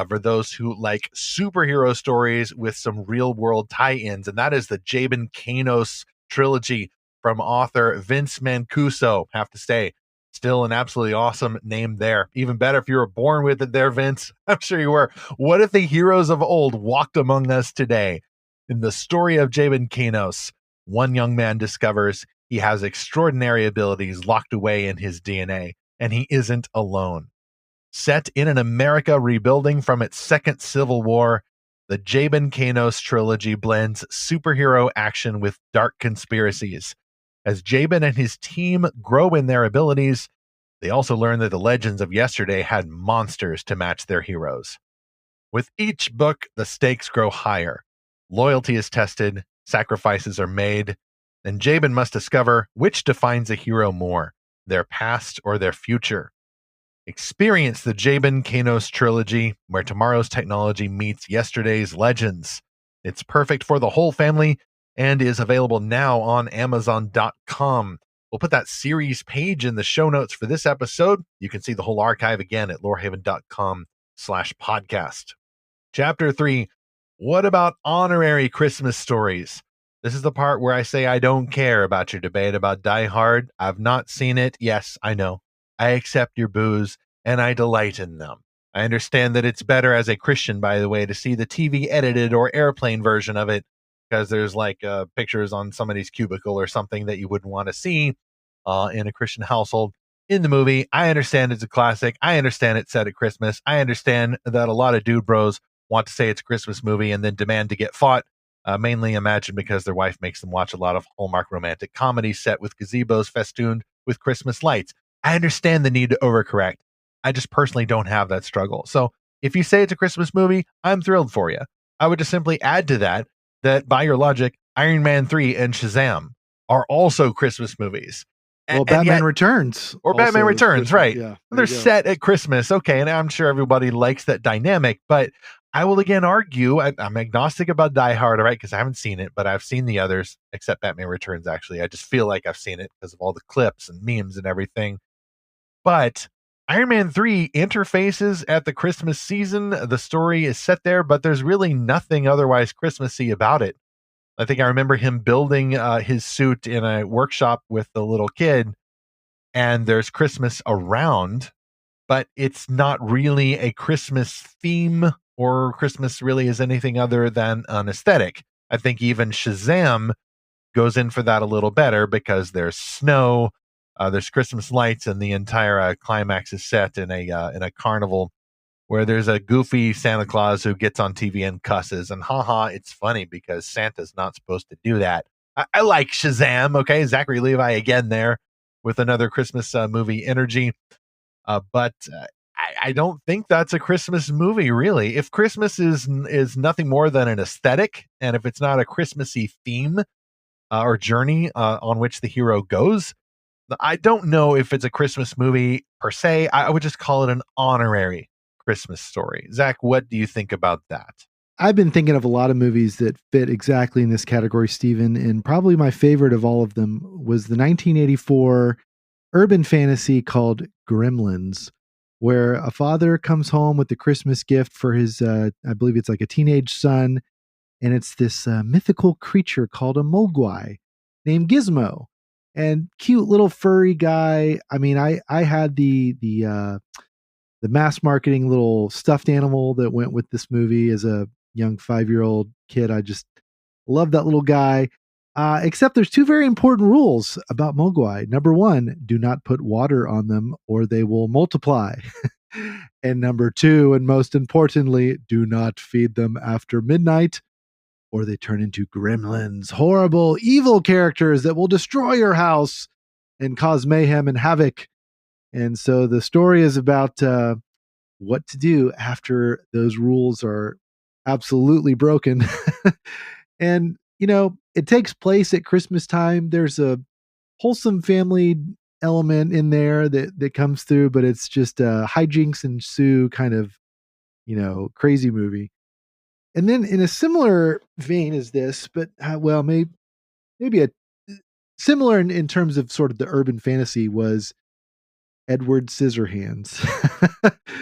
for those who like superhero stories with some real-world tie-ins, and that is the Jabin Kanos trilogy from author Vince Mancuso. Have to say, still an absolutely awesome name there. Even better if you were born with it there, Vince. I'm sure you were. What if the heroes of old walked among us today? In the story of Jabin Kanos, one young man discovers he has extraordinary abilities locked away in his DNA, and he isn't alone. Set in an America rebuilding from its second civil war, the Jabin Kanos trilogy blends superhero action with dark conspiracies. As Jabin and his team grow in their abilities, they also learn that the legends of yesterday had monsters to match their heroes. With each book, the stakes grow higher. Loyalty is tested, sacrifices are made, and Jabin must discover which defines a hero more, their past or their future. Experience the Jabin Kanos trilogy, where tomorrow's technology meets yesterday's legends. It's perfect for the whole family and is available now on Amazon.com. We'll put that series page in the show notes for this episode. You can see the whole archive again at lorehaven.com/podcast. Chapter 3, what about honorary Christmas stories? This is the part where I say I don't care about your debate about Die Hard. I've not seen it. Yes, I know. I accept your boos, and I delight in them. I understand that it's better as a Christian, by the way, to see the TV edited or airplane version of it, because there's like pictures on somebody's cubicle or something that you wouldn't want to see in a Christian household. In the movie, I understand it's a classic. I understand it's set at Christmas. I understand that a lot of dude bros want to say it's a Christmas movie and then demand to get fought, mainly imagine because their wife makes them watch a lot of Hallmark romantic comedies set with gazebos festooned with Christmas lights. I understand the need to overcorrect. I just personally don't have that struggle. So if you say it's a Christmas movie, I'm thrilled for you. I would just simply add to that by your logic, Iron Man 3 and Shazam are also Christmas movies. Well, Batman Returns. Or Batman Returns, right. Yeah, they're set at Christmas. Okay, and I'm sure everybody likes that dynamic, but I will again argue, I'm agnostic about Die Hard, all right, because I haven't seen it, but I've seen the others, except Batman Returns, actually. I just feel like I've seen it because of all the clips and memes and everything. But Iron Man 3 interfaces at the Christmas season. The story is set there, but there's really nothing otherwise Christmassy about it. I think I remember him building his suit in a workshop with the little kid, and there's Christmas around, but it's not really a Christmas theme, or Christmas really is anything other than an aesthetic. I think even Shazam goes in for that a little better because there's snow, there's Christmas lights, and the entire climax is set in a carnival where there's a goofy Santa Claus who gets on TV and cusses, and haha, it's funny because Santa's not supposed to do that. I like Shazam, okay? Zachary Levi again there with another Christmas movie energy, but I don't think that's a Christmas movie, really. If Christmas is nothing more than an aesthetic, and if it's not a Christmassy theme or journey on which the hero goes, I don't know if it's a Christmas movie per se. I would just call it an honorary Christmas story. Zach, what do you think about that? I've been thinking of a lot of movies that fit exactly in this category, Stephen, and probably my favorite of all of them was the 1984 urban fantasy called Gremlins, where a father comes home with the Christmas gift for his, I believe it's like a teenage son, and it's this mythical creature called a mogwai named Gizmo, and cute little furry guy. I mean, I had the mass marketing little stuffed animal that went with this movie as a young 5-year-old kid. I just love that little guy. Except there's two very important rules about Mogwai. Number one, do not put water on them or they will multiply. And number two, and most importantly, do not feed them after midnight or they turn into gremlins, horrible, evil characters that will destroy your house and cause mayhem and havoc. And so the story is about what to do after those rules are absolutely broken. And, it takes place at Christmas time. There's a wholesome family element in there that comes through, but it's just hijinks ensue kind of, crazy movie. And then in a similar vein as this, but maybe a similar in terms of sort of the urban fantasy was Edward Scissorhands.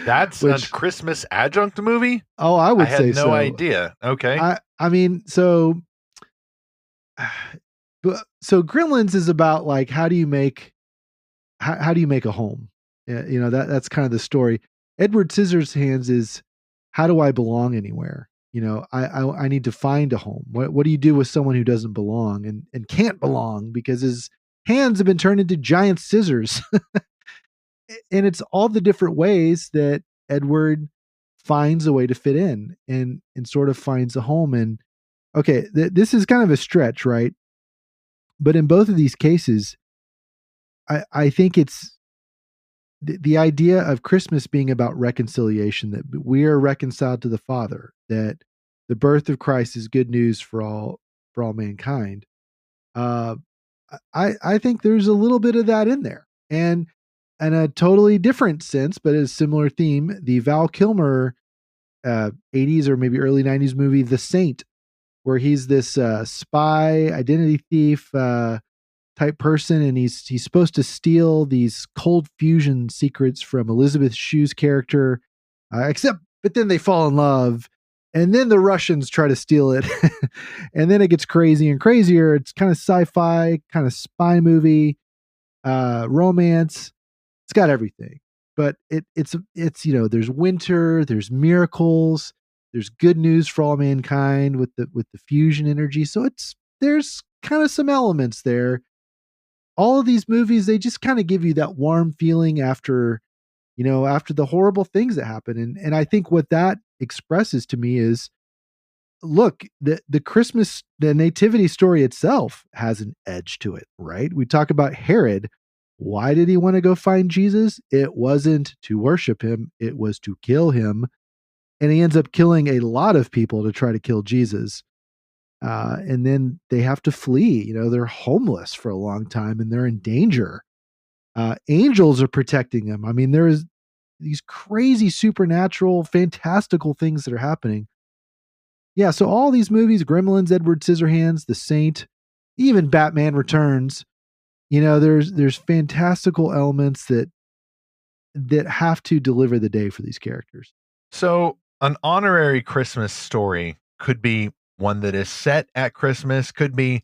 That's a Christmas adjunct movie? Oh, I would say so. I had no idea. Okay. I mean, so Gremlins is about like how do you make a home? That's kind of the story. Edward Scissorhands is how do I belong anywhere? I need to find a home. What do you do with someone who doesn't belong and can't belong because his hands have been turned into giant scissors? And it's all the different ways that Edward finds a way to fit in and sort of finds a home. And okay, this is kind of a stretch, right? But in both of these cases, I think it's the idea of Christmas being about reconciliation, that we are reconciled to the Father, that the birth of Christ is good news for all mankind. I think there's a little bit of that in there. And in a totally different sense, but a similar theme, the Val Kilmer 80s or maybe early 90s movie, The Saint, where he's this spy, identity thief type person, and he's supposed to steal these cold fusion secrets from Elizabeth Shue's character, but then they fall in love, and then the Russians try to steal it, and then it gets crazy and crazier. It's kind of sci-fi, kind of spy movie, romance. It's got everything, but it's there's winter, there's miracles, there's good news for all mankind with the fusion energy. So there's kind of some elements there. All of these movies, they just kind of give you that warm feeling after the horrible things that happen. And I think what that expresses to me is, look, the nativity story itself has an edge to it, right? We talk about Herod. Why did he want to go find Jesus? It wasn't to worship him. It was to kill him. And he ends up killing a lot of people to try to kill Jesus. And then they have to flee. They're homeless for a long time and they're in danger. Angels are protecting them. I mean, there's these crazy supernatural, fantastical things that are happening. Yeah, so all these movies, Gremlins, Edward Scissorhands, The Saint, even Batman Returns, there's fantastical elements that have to deliver the day for these characters. So an honorary Christmas story could be one that is set at Christmas, could be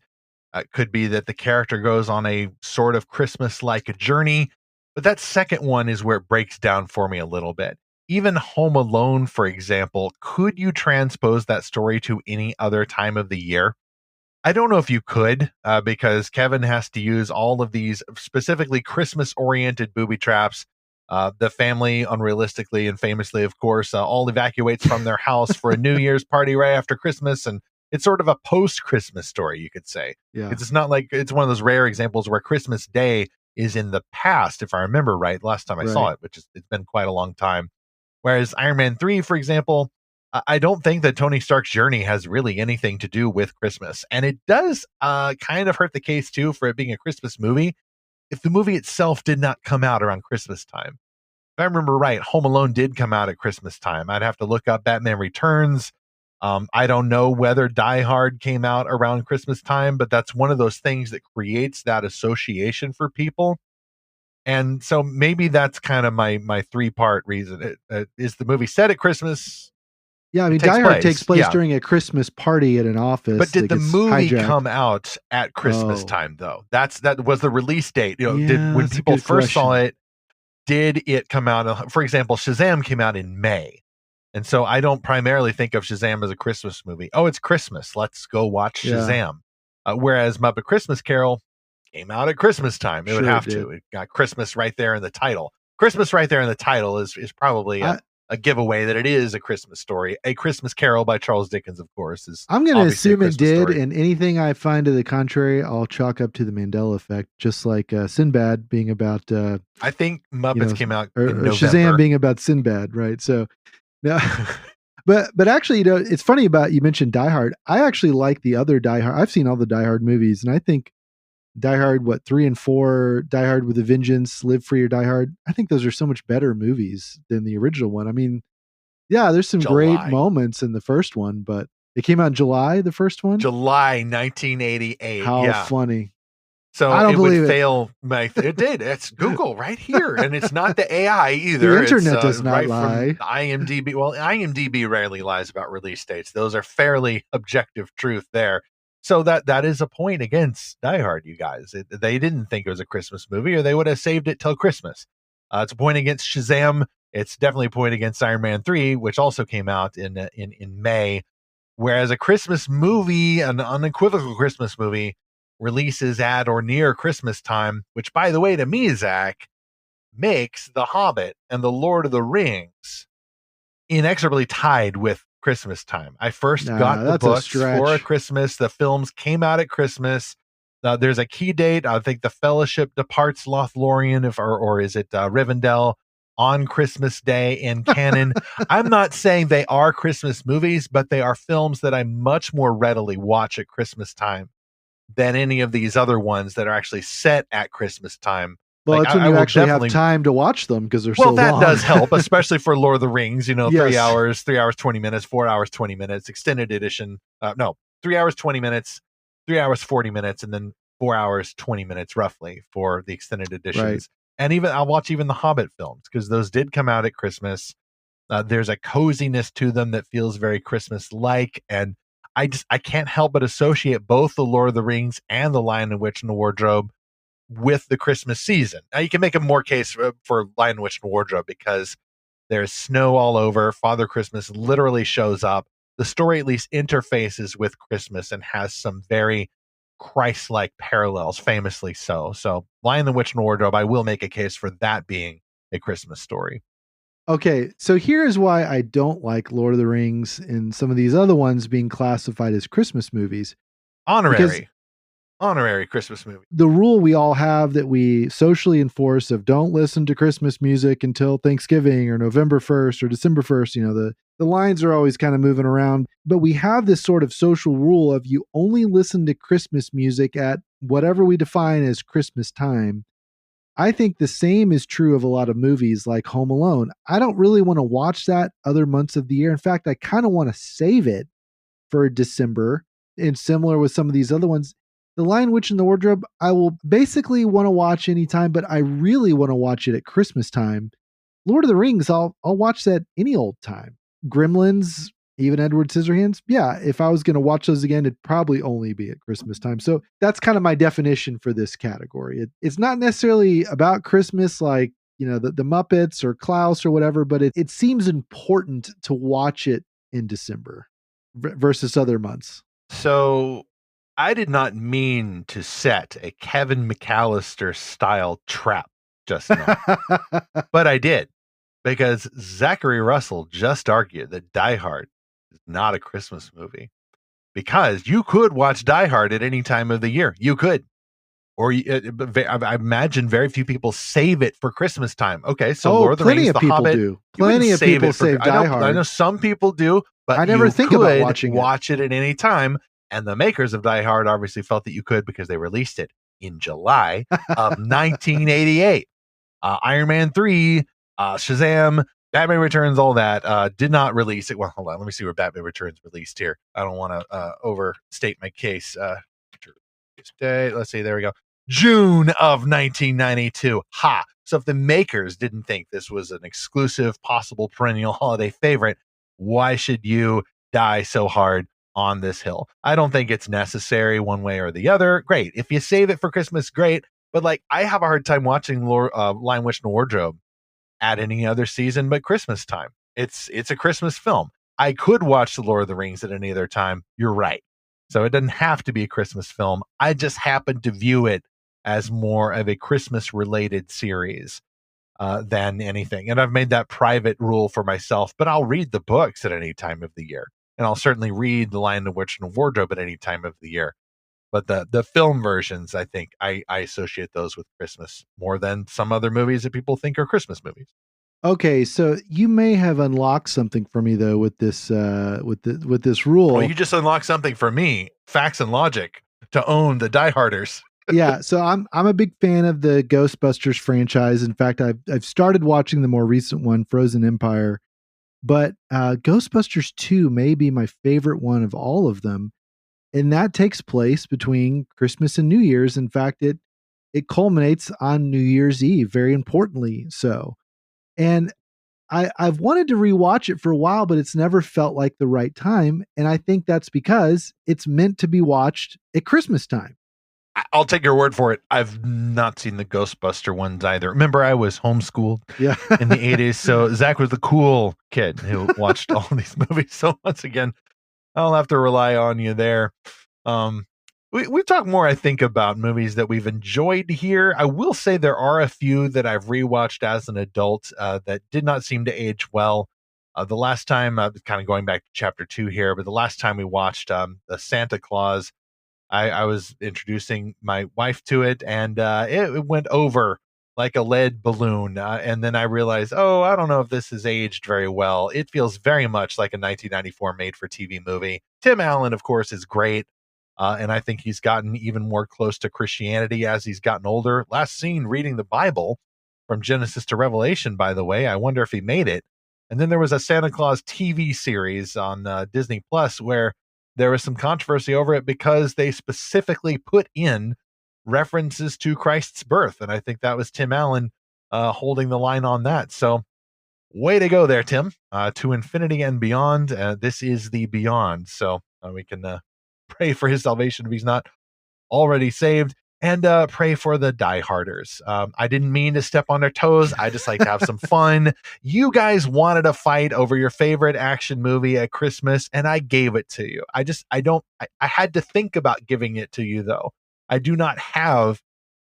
that the character goes on a sort of Christmas-like journey. But that second one is where it breaks down for me a little bit. Even Home Alone, for example, could you transpose that story to any other time of the year? I don't know if you could, because Kevin has to use all of these specifically Christmas-oriented booby traps. The family, unrealistically and famously, of course, all evacuates from their house for a New Year's party right after Christmas, and it's sort of a post-Christmas story, you could say. Yeah. It's not like it's one of those rare examples where Christmas Day is in the past, if I remember right, last time I saw it, which is it's been quite a long time. Whereas Iron Man 3, for example, I don't think that Tony Stark's journey has really anything to do with Christmas. And it does kind of hurt the case, too, for it being a Christmas movie, if the movie itself did not come out around Christmas time. If I remember right, Home Alone did come out at Christmas time. I'd have to look up Batman Returns. I don't know whether Die Hard came out around Christmas time, but that's one of those things that creates that association for people. And so maybe that's kind of my three-part reason. Is the movie set at Christmas? Yeah, I mean, Die Hard takes place during a Christmas party at an office. But did the movie come out at Christmas time, though? That was the release date. When people first saw it, did it come out? For example, Shazam came out in May. And so I don't primarily think of Shazam as a Christmas movie. Oh, it's Christmas. Let's go watch Shazam. Whereas Muppet Christmas Carol came out at Christmas time. It would Sure have it to. It got Christmas right there in the title. Christmas right there in the title is probably a giveaway that it is a Christmas story. A Christmas Carol by Charles Dickens, of course, is I'm going to obviously a assume it Christmas did, story. and anything I find to the contrary, I'll chalk up to the Mandela effect, just like Sinbad being about I think Muppets came out or in Shazam November. being about Sinbad, right? So, no, but actually, it's funny about you mentioned Die Hard. I actually like the other Die Hard. I've seen all the Die Hard movies, and I think Die Hard, 3 and 4, Die Hard with a Vengeance, Live Free or Die Hard. I think those are so much better movies than the original one. I mean, yeah, there's some great moments in the first one, but it came out in July, the first one? July 1988. How funny. So I don't believe would it. fail. It did. It's Google right here. And it's not the AI either. The internet it's, does not right lie. From IMDb. Well, IMDb rarely lies about release dates. Those are fairly objective truth there. So that is a point against Die Hard, you guys. They didn't think it was a Christmas movie, or they would have saved it till Christmas. It's a point against Shazam. It's definitely a point against Iron Man 3, which also came out in May. Whereas a Christmas movie, an unequivocal Christmas movie, releases at or near Christmas time, which, by the way, to me, Zach, makes The Hobbit and The Lord of the Rings inexorably tied with Christmas time. I first got the books for a Christmas. The films came out at Christmas. There's a key date. I think the Fellowship departs Lothlorien, or is it Rivendell, on Christmas Day in canon. I'm not saying they are Christmas movies, but they are films that I much more readily watch at Christmas time than any of these other ones that are actually set at Christmas time. Well, that's when you actually have time to watch them because they're so long. Well, that does help, especially for Lord of the Rings, 3 hours, 20 minutes, 4 hours, 20 minutes, extended edition. 3 hours, 20 minutes, 3 hours, 40 minutes, and then 4 hours, 20 minutes roughly for the extended editions. Right. And I'll watch even the Hobbit films because those did come out at Christmas. There's a coziness to them that feels very Christmas-like. And I can't help but associate both the Lord of the Rings and the Lion and Witch and the Wardrobe with the Christmas season. Now you can make a more case for Lion and Witch and Wardrobe because there's snow all over. Father Christmas literally shows up. The story at least interfaces with Christmas and has some very Christ-like parallels, famously so. So Lion the Witch and the Wardrobe, I will make a case for that being a Christmas story. Okay, so here's why I don't like Lord of the Rings and some of these other ones being classified as Christmas movies. Honorary Christmas movie. The rule we all have that we socially enforce of don't listen to Christmas music until Thanksgiving or November 1st or December 1st, the lines are always kind of moving around, but we have this sort of social rule of you only listen to Christmas music at whatever we define as Christmas time. I think the same is true of a lot of movies like Home Alone. I don't really want to watch that other months of the year. In fact, I kind of want to save it for December, and similar with some of these other ones. The Lion, Witch, and the Wardrobe, I will basically want to watch anytime, but I really want to watch it at Christmas time. Lord of the Rings, I'll watch that any old time. Gremlins, even Edward Scissorhands. Yeah, if I was going to watch those again, it'd probably only be at Christmas time. So that's kind of my definition for this category. It's not necessarily about Christmas like, the Muppets or Klaus or whatever, but it seems important to watch it in December versus other months. So I did not mean to set a Kevin McAllister style trap just now, but I did, because Zackary Russell just argued that Die Hard is not a Christmas movie, because you could watch Die Hard at any time of the year. You could, or I imagine very few people save it for Christmas time. Okay, so Lord of the Rings, The Hobbit, do. Plenty of people save Die Hard. I know some people do, but I never think about watching watch it at any time. And the makers of Die Hard obviously felt that you could because they released it in July of 1988. Iron Man 3, Shazam, Batman Returns, all that did not release it. Well, hold on. Let me see where Batman Returns released here. I don't want to overstate my case. Let's see. There we go. June of 1992. Ha! So if the makers didn't think this was an exclusive, possible perennial holiday favorite, why should you die so hard on this hill? I don't think it's necessary one way or the other. Great. If you save it for Christmas, great. But I have a hard time watching Lion, Witch, and Wardrobe at any other season but Christmas time. It's a Christmas film. I could watch The Lord of the Rings at any other time. You're right. So it doesn't have to be a Christmas film. I just happen to view it as more of a Christmas related series than anything. And I've made that private rule for myself, but I'll read the books at any time of the year. And I'll certainly read The Lion, the Witch, and the Wardrobe at any time of the year. But the film versions, I think I associate those with Christmas more than some other movies that people think are Christmas movies. Okay, so you may have unlocked something for me though with this with this rule. Well, you just unlocked something for me, facts and logic, to own the dieharders. Yeah, so I'm a big fan of the Ghostbusters franchise. In fact, I've started watching the more recent one, Frozen Empire, but Ghostbusters 2 may be my favorite one of all of them. And that takes place between Christmas and New Year's. In fact, it culminates on New Year's Eve, very importantly so. And I've wanted to rewatch it for a while, but it's never felt like the right time. And I think that's because it's meant to be watched at Christmas time. I'll take your word for it. I've not seen the Ghostbuster ones either. Remember, I was homeschooled in the 80s. So Zach was the cool kid who watched all these movies. So once again, I'll have to rely on you there. We've talked more, I think, about movies that we've enjoyed here. I will say there are a few that I've rewatched as an adult that did not seem to age well. The last time, kind of going back to chapter 2 here, but the last time we watched the Santa Claus, I was introducing my wife to it, and it went over like a lead balloon. And then I realized, I don't know if this has aged very well. It feels very much like a 1994 made-for-TV movie. Tim Allen, of course, is great, and I think he's gotten even more close to Christianity as he's gotten older. Last seen reading the Bible from Genesis to Revelation, by the way. I wonder if he made it. And then there was a Santa Claus TV series on Disney Plus where there was some controversy over it because they specifically put in references to Christ's birth. And I think that was Tim Allen holding the line on that. So way to go there, Tim. To infinity and beyond. This is the beyond. So we can pray for his salvation if he's not already saved. And pray for the dieharders. I didn't mean to step on their toes. I just like to have some fun. You guys wanted a fight over your favorite action movie at Christmas, and I gave it to you. I had to think about giving it to you, though. I do not have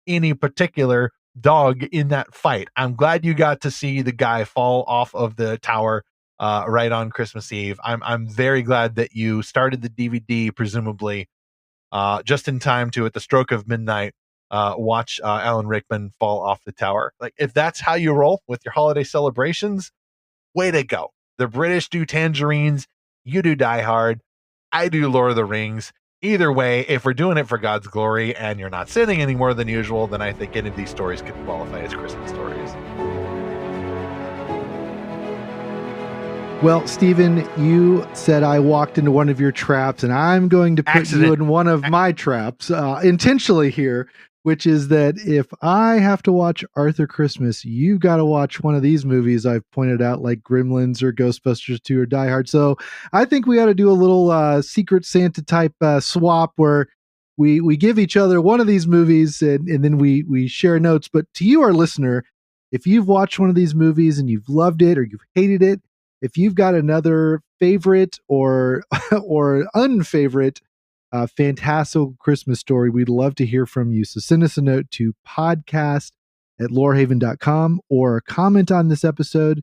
any particular dog in that fight. I'm glad you got to see the guy fall off of the tower right on Christmas Eve. I'm very glad that you started the DVD, presumably, just in time to, at the stroke of midnight, watch Alan Rickman fall off the tower. Like, if that's how you roll with your holiday celebrations, way to go. The British do Tangerines, you do Die Hard, I do Lord of the Rings. Either way, if we're doing it for God's glory and you're not sinning any more than usual, then I think any of these stories could qualify as Christmas stories. Well, Stephen, you said I walked into one of your traps, and I'm going to put you in one of my traps intentionally here, which is that if I have to watch Arthur Christmas, you got to watch one of these movies I've pointed out, like Gremlins or Ghostbusters 2 or Die Hard. So I think we ought to do a little Secret Santa type swap where we give each other one of these movies and then we share notes. But to you, our listener, if you've watched one of these movies and you've loved it or you've hated it, if you've got another favorite or unfavorite fantastical Christmas story, we'd love to hear from you. So send us a note to podcast@lorehaven.com or comment on this episode.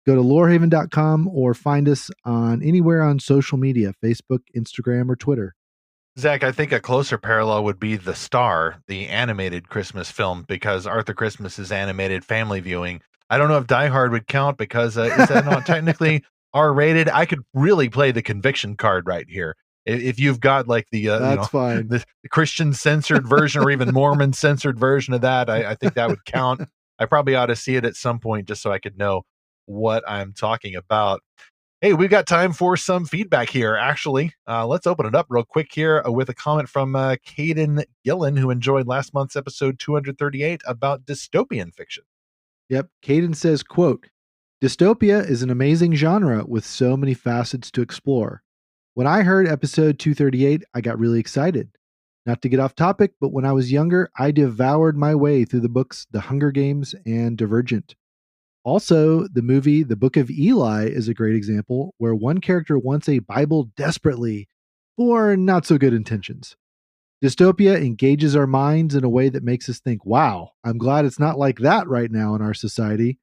Go to lorehaven.com or find us on anywhere on social media, Facebook, Instagram, or Twitter. Zach, I think a closer parallel would be The Star, the animated Christmas film, because Arthur Christmas is animated family viewing. I don't know if Die Hard would count because is that not technically R-rated? I could really play the conviction card right here. If you've got like the fine. The Christian censored version or even Mormon censored version of that, I think that would count. I probably ought to see it at some point just so I could know what I'm talking about. Hey, we've got time for some feedback here, actually. Let's open it up real quick here with a comment from Caden Gillen, who enjoyed last month's episode 238 about dystopian fiction. Yep. Caden says, quote, "Dystopia is an amazing genre with so many facets to explore. When I heard episode 238, I got really excited. Not to get off topic, but when I was younger, I devoured my way through the books The Hunger Games and Divergent. Also, the movie The Book of Eli is a great example where one character wants a Bible desperately, for not so good intentions. Dystopia engages our minds in a way that makes us think, wow, I'm glad it's not like that right now in our society.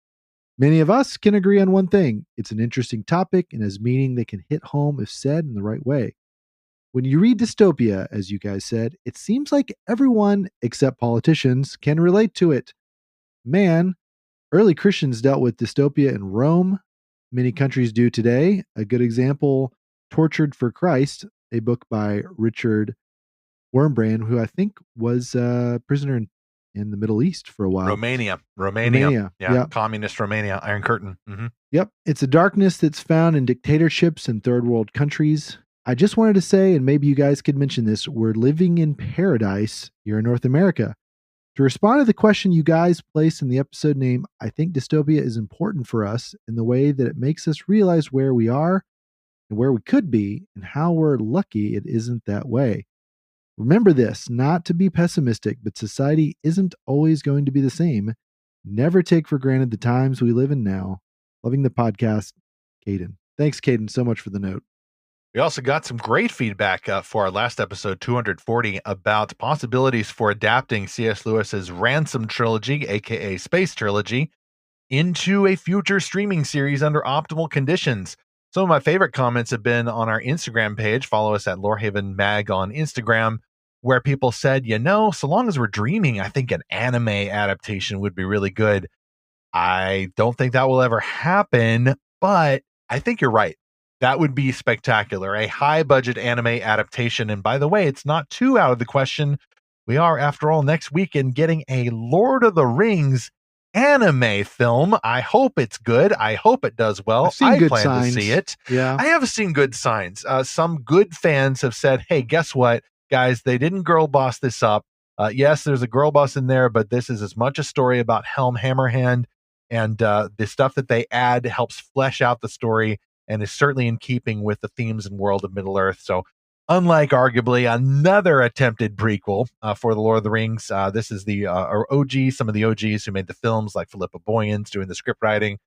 Many of us can agree on one thing: it's an interesting topic and has meaning that can hit home if said in the right way. When you read dystopia, as you guys said, it seems like everyone, except politicians, can relate to it. Man, early Christians dealt with dystopia in Rome. Many countries do today. A good example, Tortured for Christ, a book by Richard Wurmbrand, who I think was a prisoner in the Middle East for a while. Romania. Yeah. Yep. Communist Romania, Iron Curtain. Mm-hmm. Yep. It's a darkness that's found in dictatorships and third world countries. I just wanted to say, and maybe you guys could mention this, we're living in paradise here in North America. To respond to the question you guys placed in the episode name, I think dystopia is important for us in the way that it makes us realize where we are and where we could be and how we're lucky it isn't that way. Remember this, not to be pessimistic, but society isn't always going to be the same. Never take for granted the times we live in now. Loving the podcast, Caden. Thanks, Caden, so much for the note. We also got some great feedback for our last episode, 240, about possibilities for adapting C.S. Lewis's Ransom trilogy, aka Space Trilogy, into a future streaming series under optimal conditions. Some of my favorite comments have been on our Instagram page. Follow us at Lorehaven Mag on Instagram, where people said, so long as we're dreaming, I think an anime adaptation would be really good. I don't think that will ever happen, but I think you're right. That would be spectacular. A high budget anime adaptation. And by the way, it's not too out of the question. We are, after all, next weekend getting a Lord of the Rings anime film. I hope it's good. I hope it does well. I plan to see it. Yeah. I have seen good signs. Some good fans have said, hey, guess what, guys? They didn't girl boss this up. Yes, there's a girl boss in there, but this is as much a story about Helm Hammerhand, and the stuff that they add helps flesh out the story and is certainly in keeping with the themes and world of Middle-earth. So unlike arguably another attempted prequel for The Lord of the Rings, this is the OG, some of the OGs who made the films, like Philippa Boyens doing the script writing.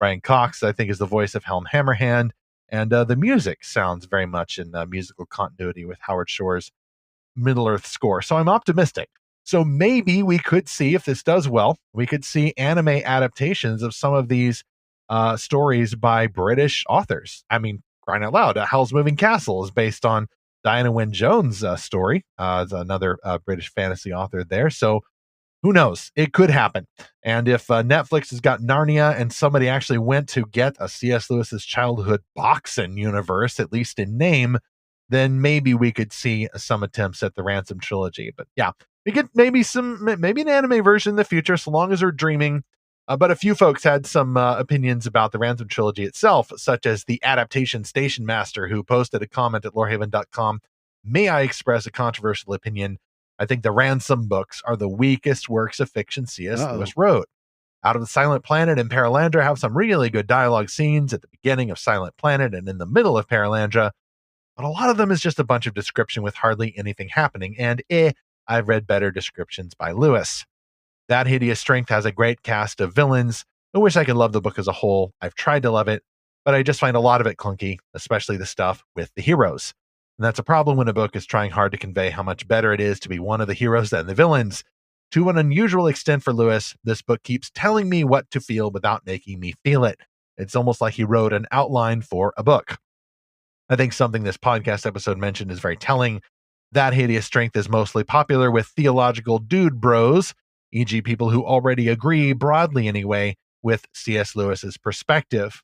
Brian Cox, I think, is the voice of Helm Hammerhand. And the music sounds very much in musical continuity with Howard Shore's Middle-earth score. So I'm optimistic. So maybe we could see, if this does well, we could see anime adaptations of some of these stories by British authors. I mean, crying out loud, Howl's Moving Castle is based on Diana Wynne Jones' story. It's another British fantasy author there. So who knows? It could happen. And if Netflix has got Narnia and somebody actually went to get a C.S. Lewis's childhood boxing universe, at least in name, then maybe we could see some attempts at the Ransom trilogy. But yeah, we get maybe an anime version in the future, so long as we're dreaming. But a few folks had some opinions about the Ransom trilogy itself, such as the adaptation station master, who posted a comment at lorehaven.com. May I express a controversial opinion? I think the Ransom books are the weakest works of fiction C.S. Lewis wrote. Out of the Silent Planet and Paralandra have some really good dialogue scenes at the beginning of Silent Planet and in the middle of Paralandra, but a lot of them is just a bunch of description with hardly anything happening, and I've read better descriptions by Lewis. That Hideous Strength has a great cast of villains. I wish I could love the book as a whole. I've tried to love it, but I just find a lot of it clunky, especially the stuff with the heroes. And that's a problem when a book is trying hard to convey how much better it is to be one of the heroes than the villains. To an unusual extent for Lewis, this book keeps telling me what to feel without making me feel it. It's almost like he wrote an outline for a book. I think something this podcast episode mentioned is very telling. That Hideous Strength is mostly popular with theological dude bros, e.g. people who already agree, broadly anyway, with C.S. Lewis's perspective.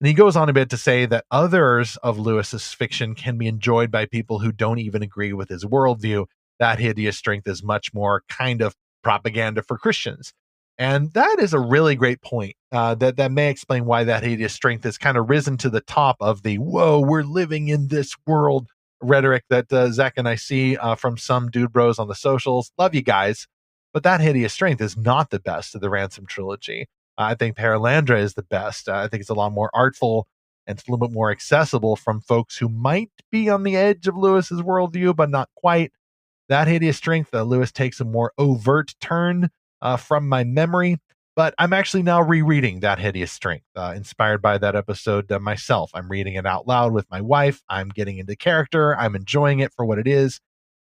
And he goes on a bit to say that others of Lewis's fiction can be enjoyed by people who don't even agree with his worldview. That Hideous Strength is much more kind of propaganda for Christians. And that is a really great point that may explain why That Hideous Strength has kind of risen to the top of the, whoa, we're living in this world rhetoric that Zach and I see from some dude bros on the socials. Love you guys. But That Hideous Strength is not the best of the Ransom trilogy. I think Paralandra is the best. I think it's a lot more artful and it's a little bit more accessible from folks who might be on the edge of Lewis's worldview, but not quite. That Hideous Strength, Lewis takes a more overt turn from my memory. But I'm actually now rereading That Hideous Strength, inspired by that episode myself. I'm reading it out loud with my wife. I'm getting into character. I'm enjoying it for what it is.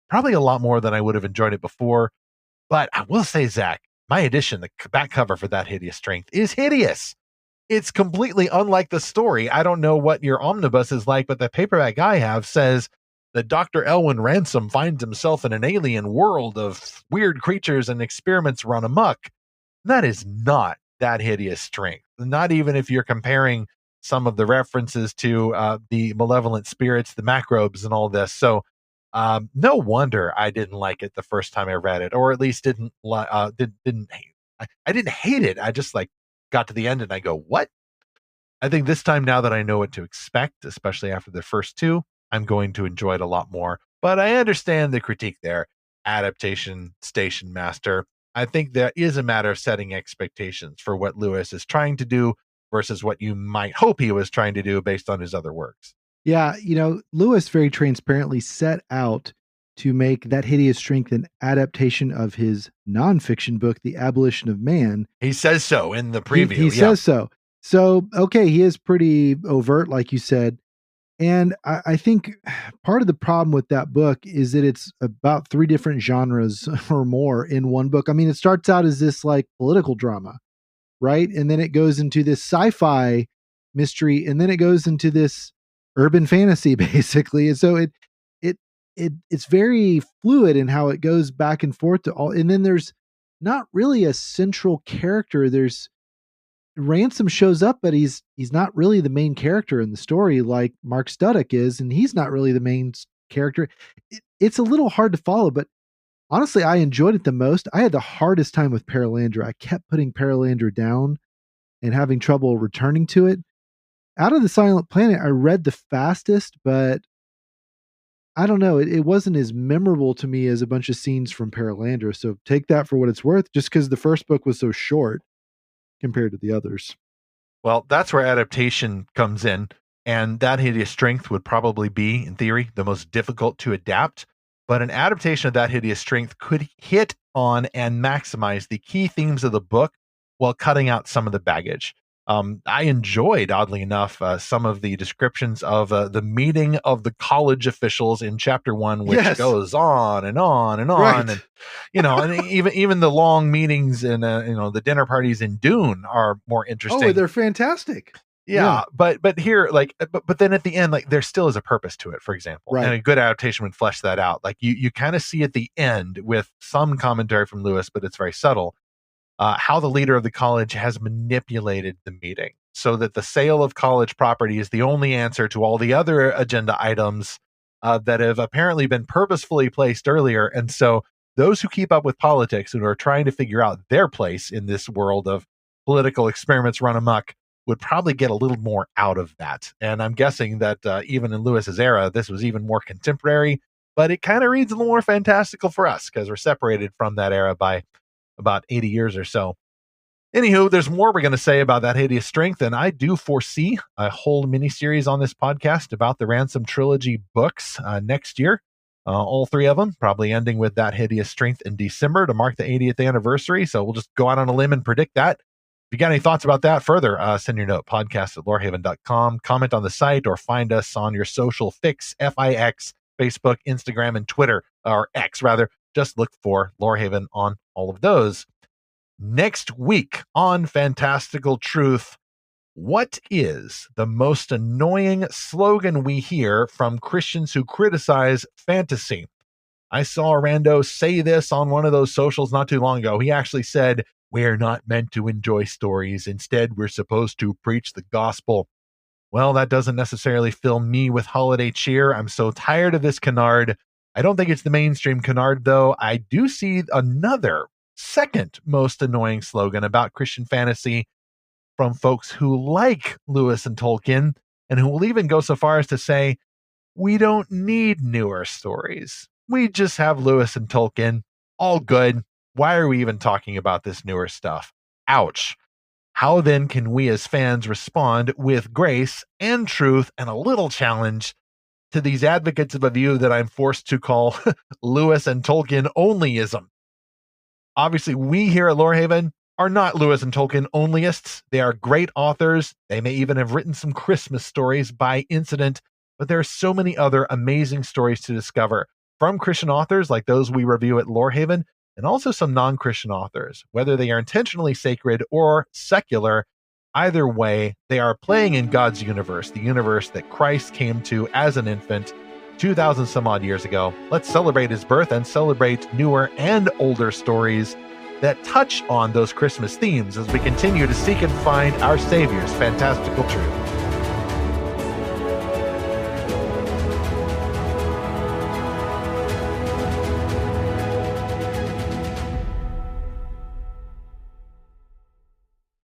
Probably a lot more than I would have enjoyed it before. But I will say, Zach, my edition, the back cover for That Hideous Strength is hideous. It's completely unlike the story. I don't know what your omnibus is like, but the paperback I have says that Dr. Elwin Ransom finds himself in an alien world of weird creatures and experiments run amok. That is not That Hideous Strength. Not even if you're comparing some of the references to the malevolent spirits, the macrobes, and all this. So no wonder I didn't like it the first time I read it, or at least didn't hate. I didn't hate it. I just got to the end and I go, what? I think this time, now that I know what to expect, especially after the first two, I'm going to enjoy it a lot more. But I understand the critique there. Adaptation, station master. I think that is a matter of setting expectations for what Lewis is trying to do versus what you might hope he was trying to do based on his other works. Yeah, Lewis very transparently set out to make That Hideous Strength an adaptation of his nonfiction book, The Abolition of Man. He says so in the preview. He says so. So, okay, he is pretty overt, like you said. And I think part of the problem with that book is that it's about 3 different genres or more in one book. I mean, it starts out as this political drama, right? And then it goes into this sci-fi mystery, and then it goes into this urban fantasy, basically. And so it's very fluid in how it goes back and forth to all. And then there's not really a central character. There's Ransom shows up, but he's not really the main character in the story like Mark Studdock is, and he's not really the main character. It's a little hard to follow, but honestly, I enjoyed it the most. I had the hardest time with Paralandra. I kept putting Paralandra down and having trouble returning to it. Out of the Silent Planet, I read the fastest, but I don't know. It wasn't as memorable to me as a bunch of scenes from Paralandra. So take that for what it's worth, just because the first book was so short compared to the others. Well, that's where adaptation comes in. And That Hideous Strength would probably be, in theory, the most difficult to adapt. But an adaptation of That Hideous Strength could hit on and maximize the key themes of the book while cutting out some of the baggage. I enjoyed, oddly enough, some of the descriptions of the meeting of the college officials in chapter 1, which goes on and on and on. Right. And, and even the long meetings and, the dinner parties in Dune are more interesting. Oh, they're fantastic. Yeah. But here, but then at the end, there still is a purpose to it, for example. Right. And a good adaptation would flesh that out. You kind of see at the end with some commentary from Lewis, but it's very subtle. How the leader of the college has manipulated the meeting so that the sale of college property is the only answer to all the other agenda items that have apparently been purposefully placed earlier. And so those who keep up with politics and are trying to figure out their place in this world of political experiments run amok would probably get a little more out of that. And I'm guessing that even in Lewis's era, this was even more contemporary, but it kind of reads a little more fantastical for us because we're separated from that era by about 80 years or so. Anywho, there's more we're going to say about That Hideous Strength, and I do foresee a whole miniseries on this podcast about the Ransom trilogy books next year. All 3 of them, probably ending with That Hideous Strength in December to mark the 80th anniversary. So we'll just go out on a limb and predict that. If you got any thoughts about that further, send your note, podcast@lorehaven.com, comment on the site, or find us on your social fix, F-I-X, Facebook, Instagram, and Twitter, or X rather. Just look for Lorehaven on all of those. Next week on Fantastical Truth, what is the most annoying slogan we hear from Christians who criticize fantasy? I saw Rando say this on one of those socials not too long ago. He actually said, "We're not meant to enjoy stories. Instead, we're supposed to preach the gospel." Well, that doesn't necessarily fill me with holiday cheer. I'm so tired of this canard. I don't think it's the mainstream canard, though. I do see another second most annoying slogan about Christian fantasy from folks who like Lewis and Tolkien, and who will even go so far as to say, we don't need newer stories. We just have Lewis and Tolkien. All good. Why are we even talking about this newer stuff? Ouch. How then can we as fans respond with grace and truth and a little challenge to these advocates of a view that I'm forced to call Lewis and Tolkien onlyism? Obviously, we here at Lorehaven are not Lewis and Tolkien onlyists. They are great authors. They may even have written some Christmas stories by incident, but there are so many other amazing stories to discover from Christian authors like those we review at Lorehaven, and also some non-Christian authors, whether they are intentionally sacred or secular. Either way, they are playing in God's universe, the universe that Christ came to as an infant 2,000 some odd years ago. Let's celebrate his birth and celebrate newer and older stories that touch on those Christmas themes as we continue to seek and find our Savior's fantastical truth.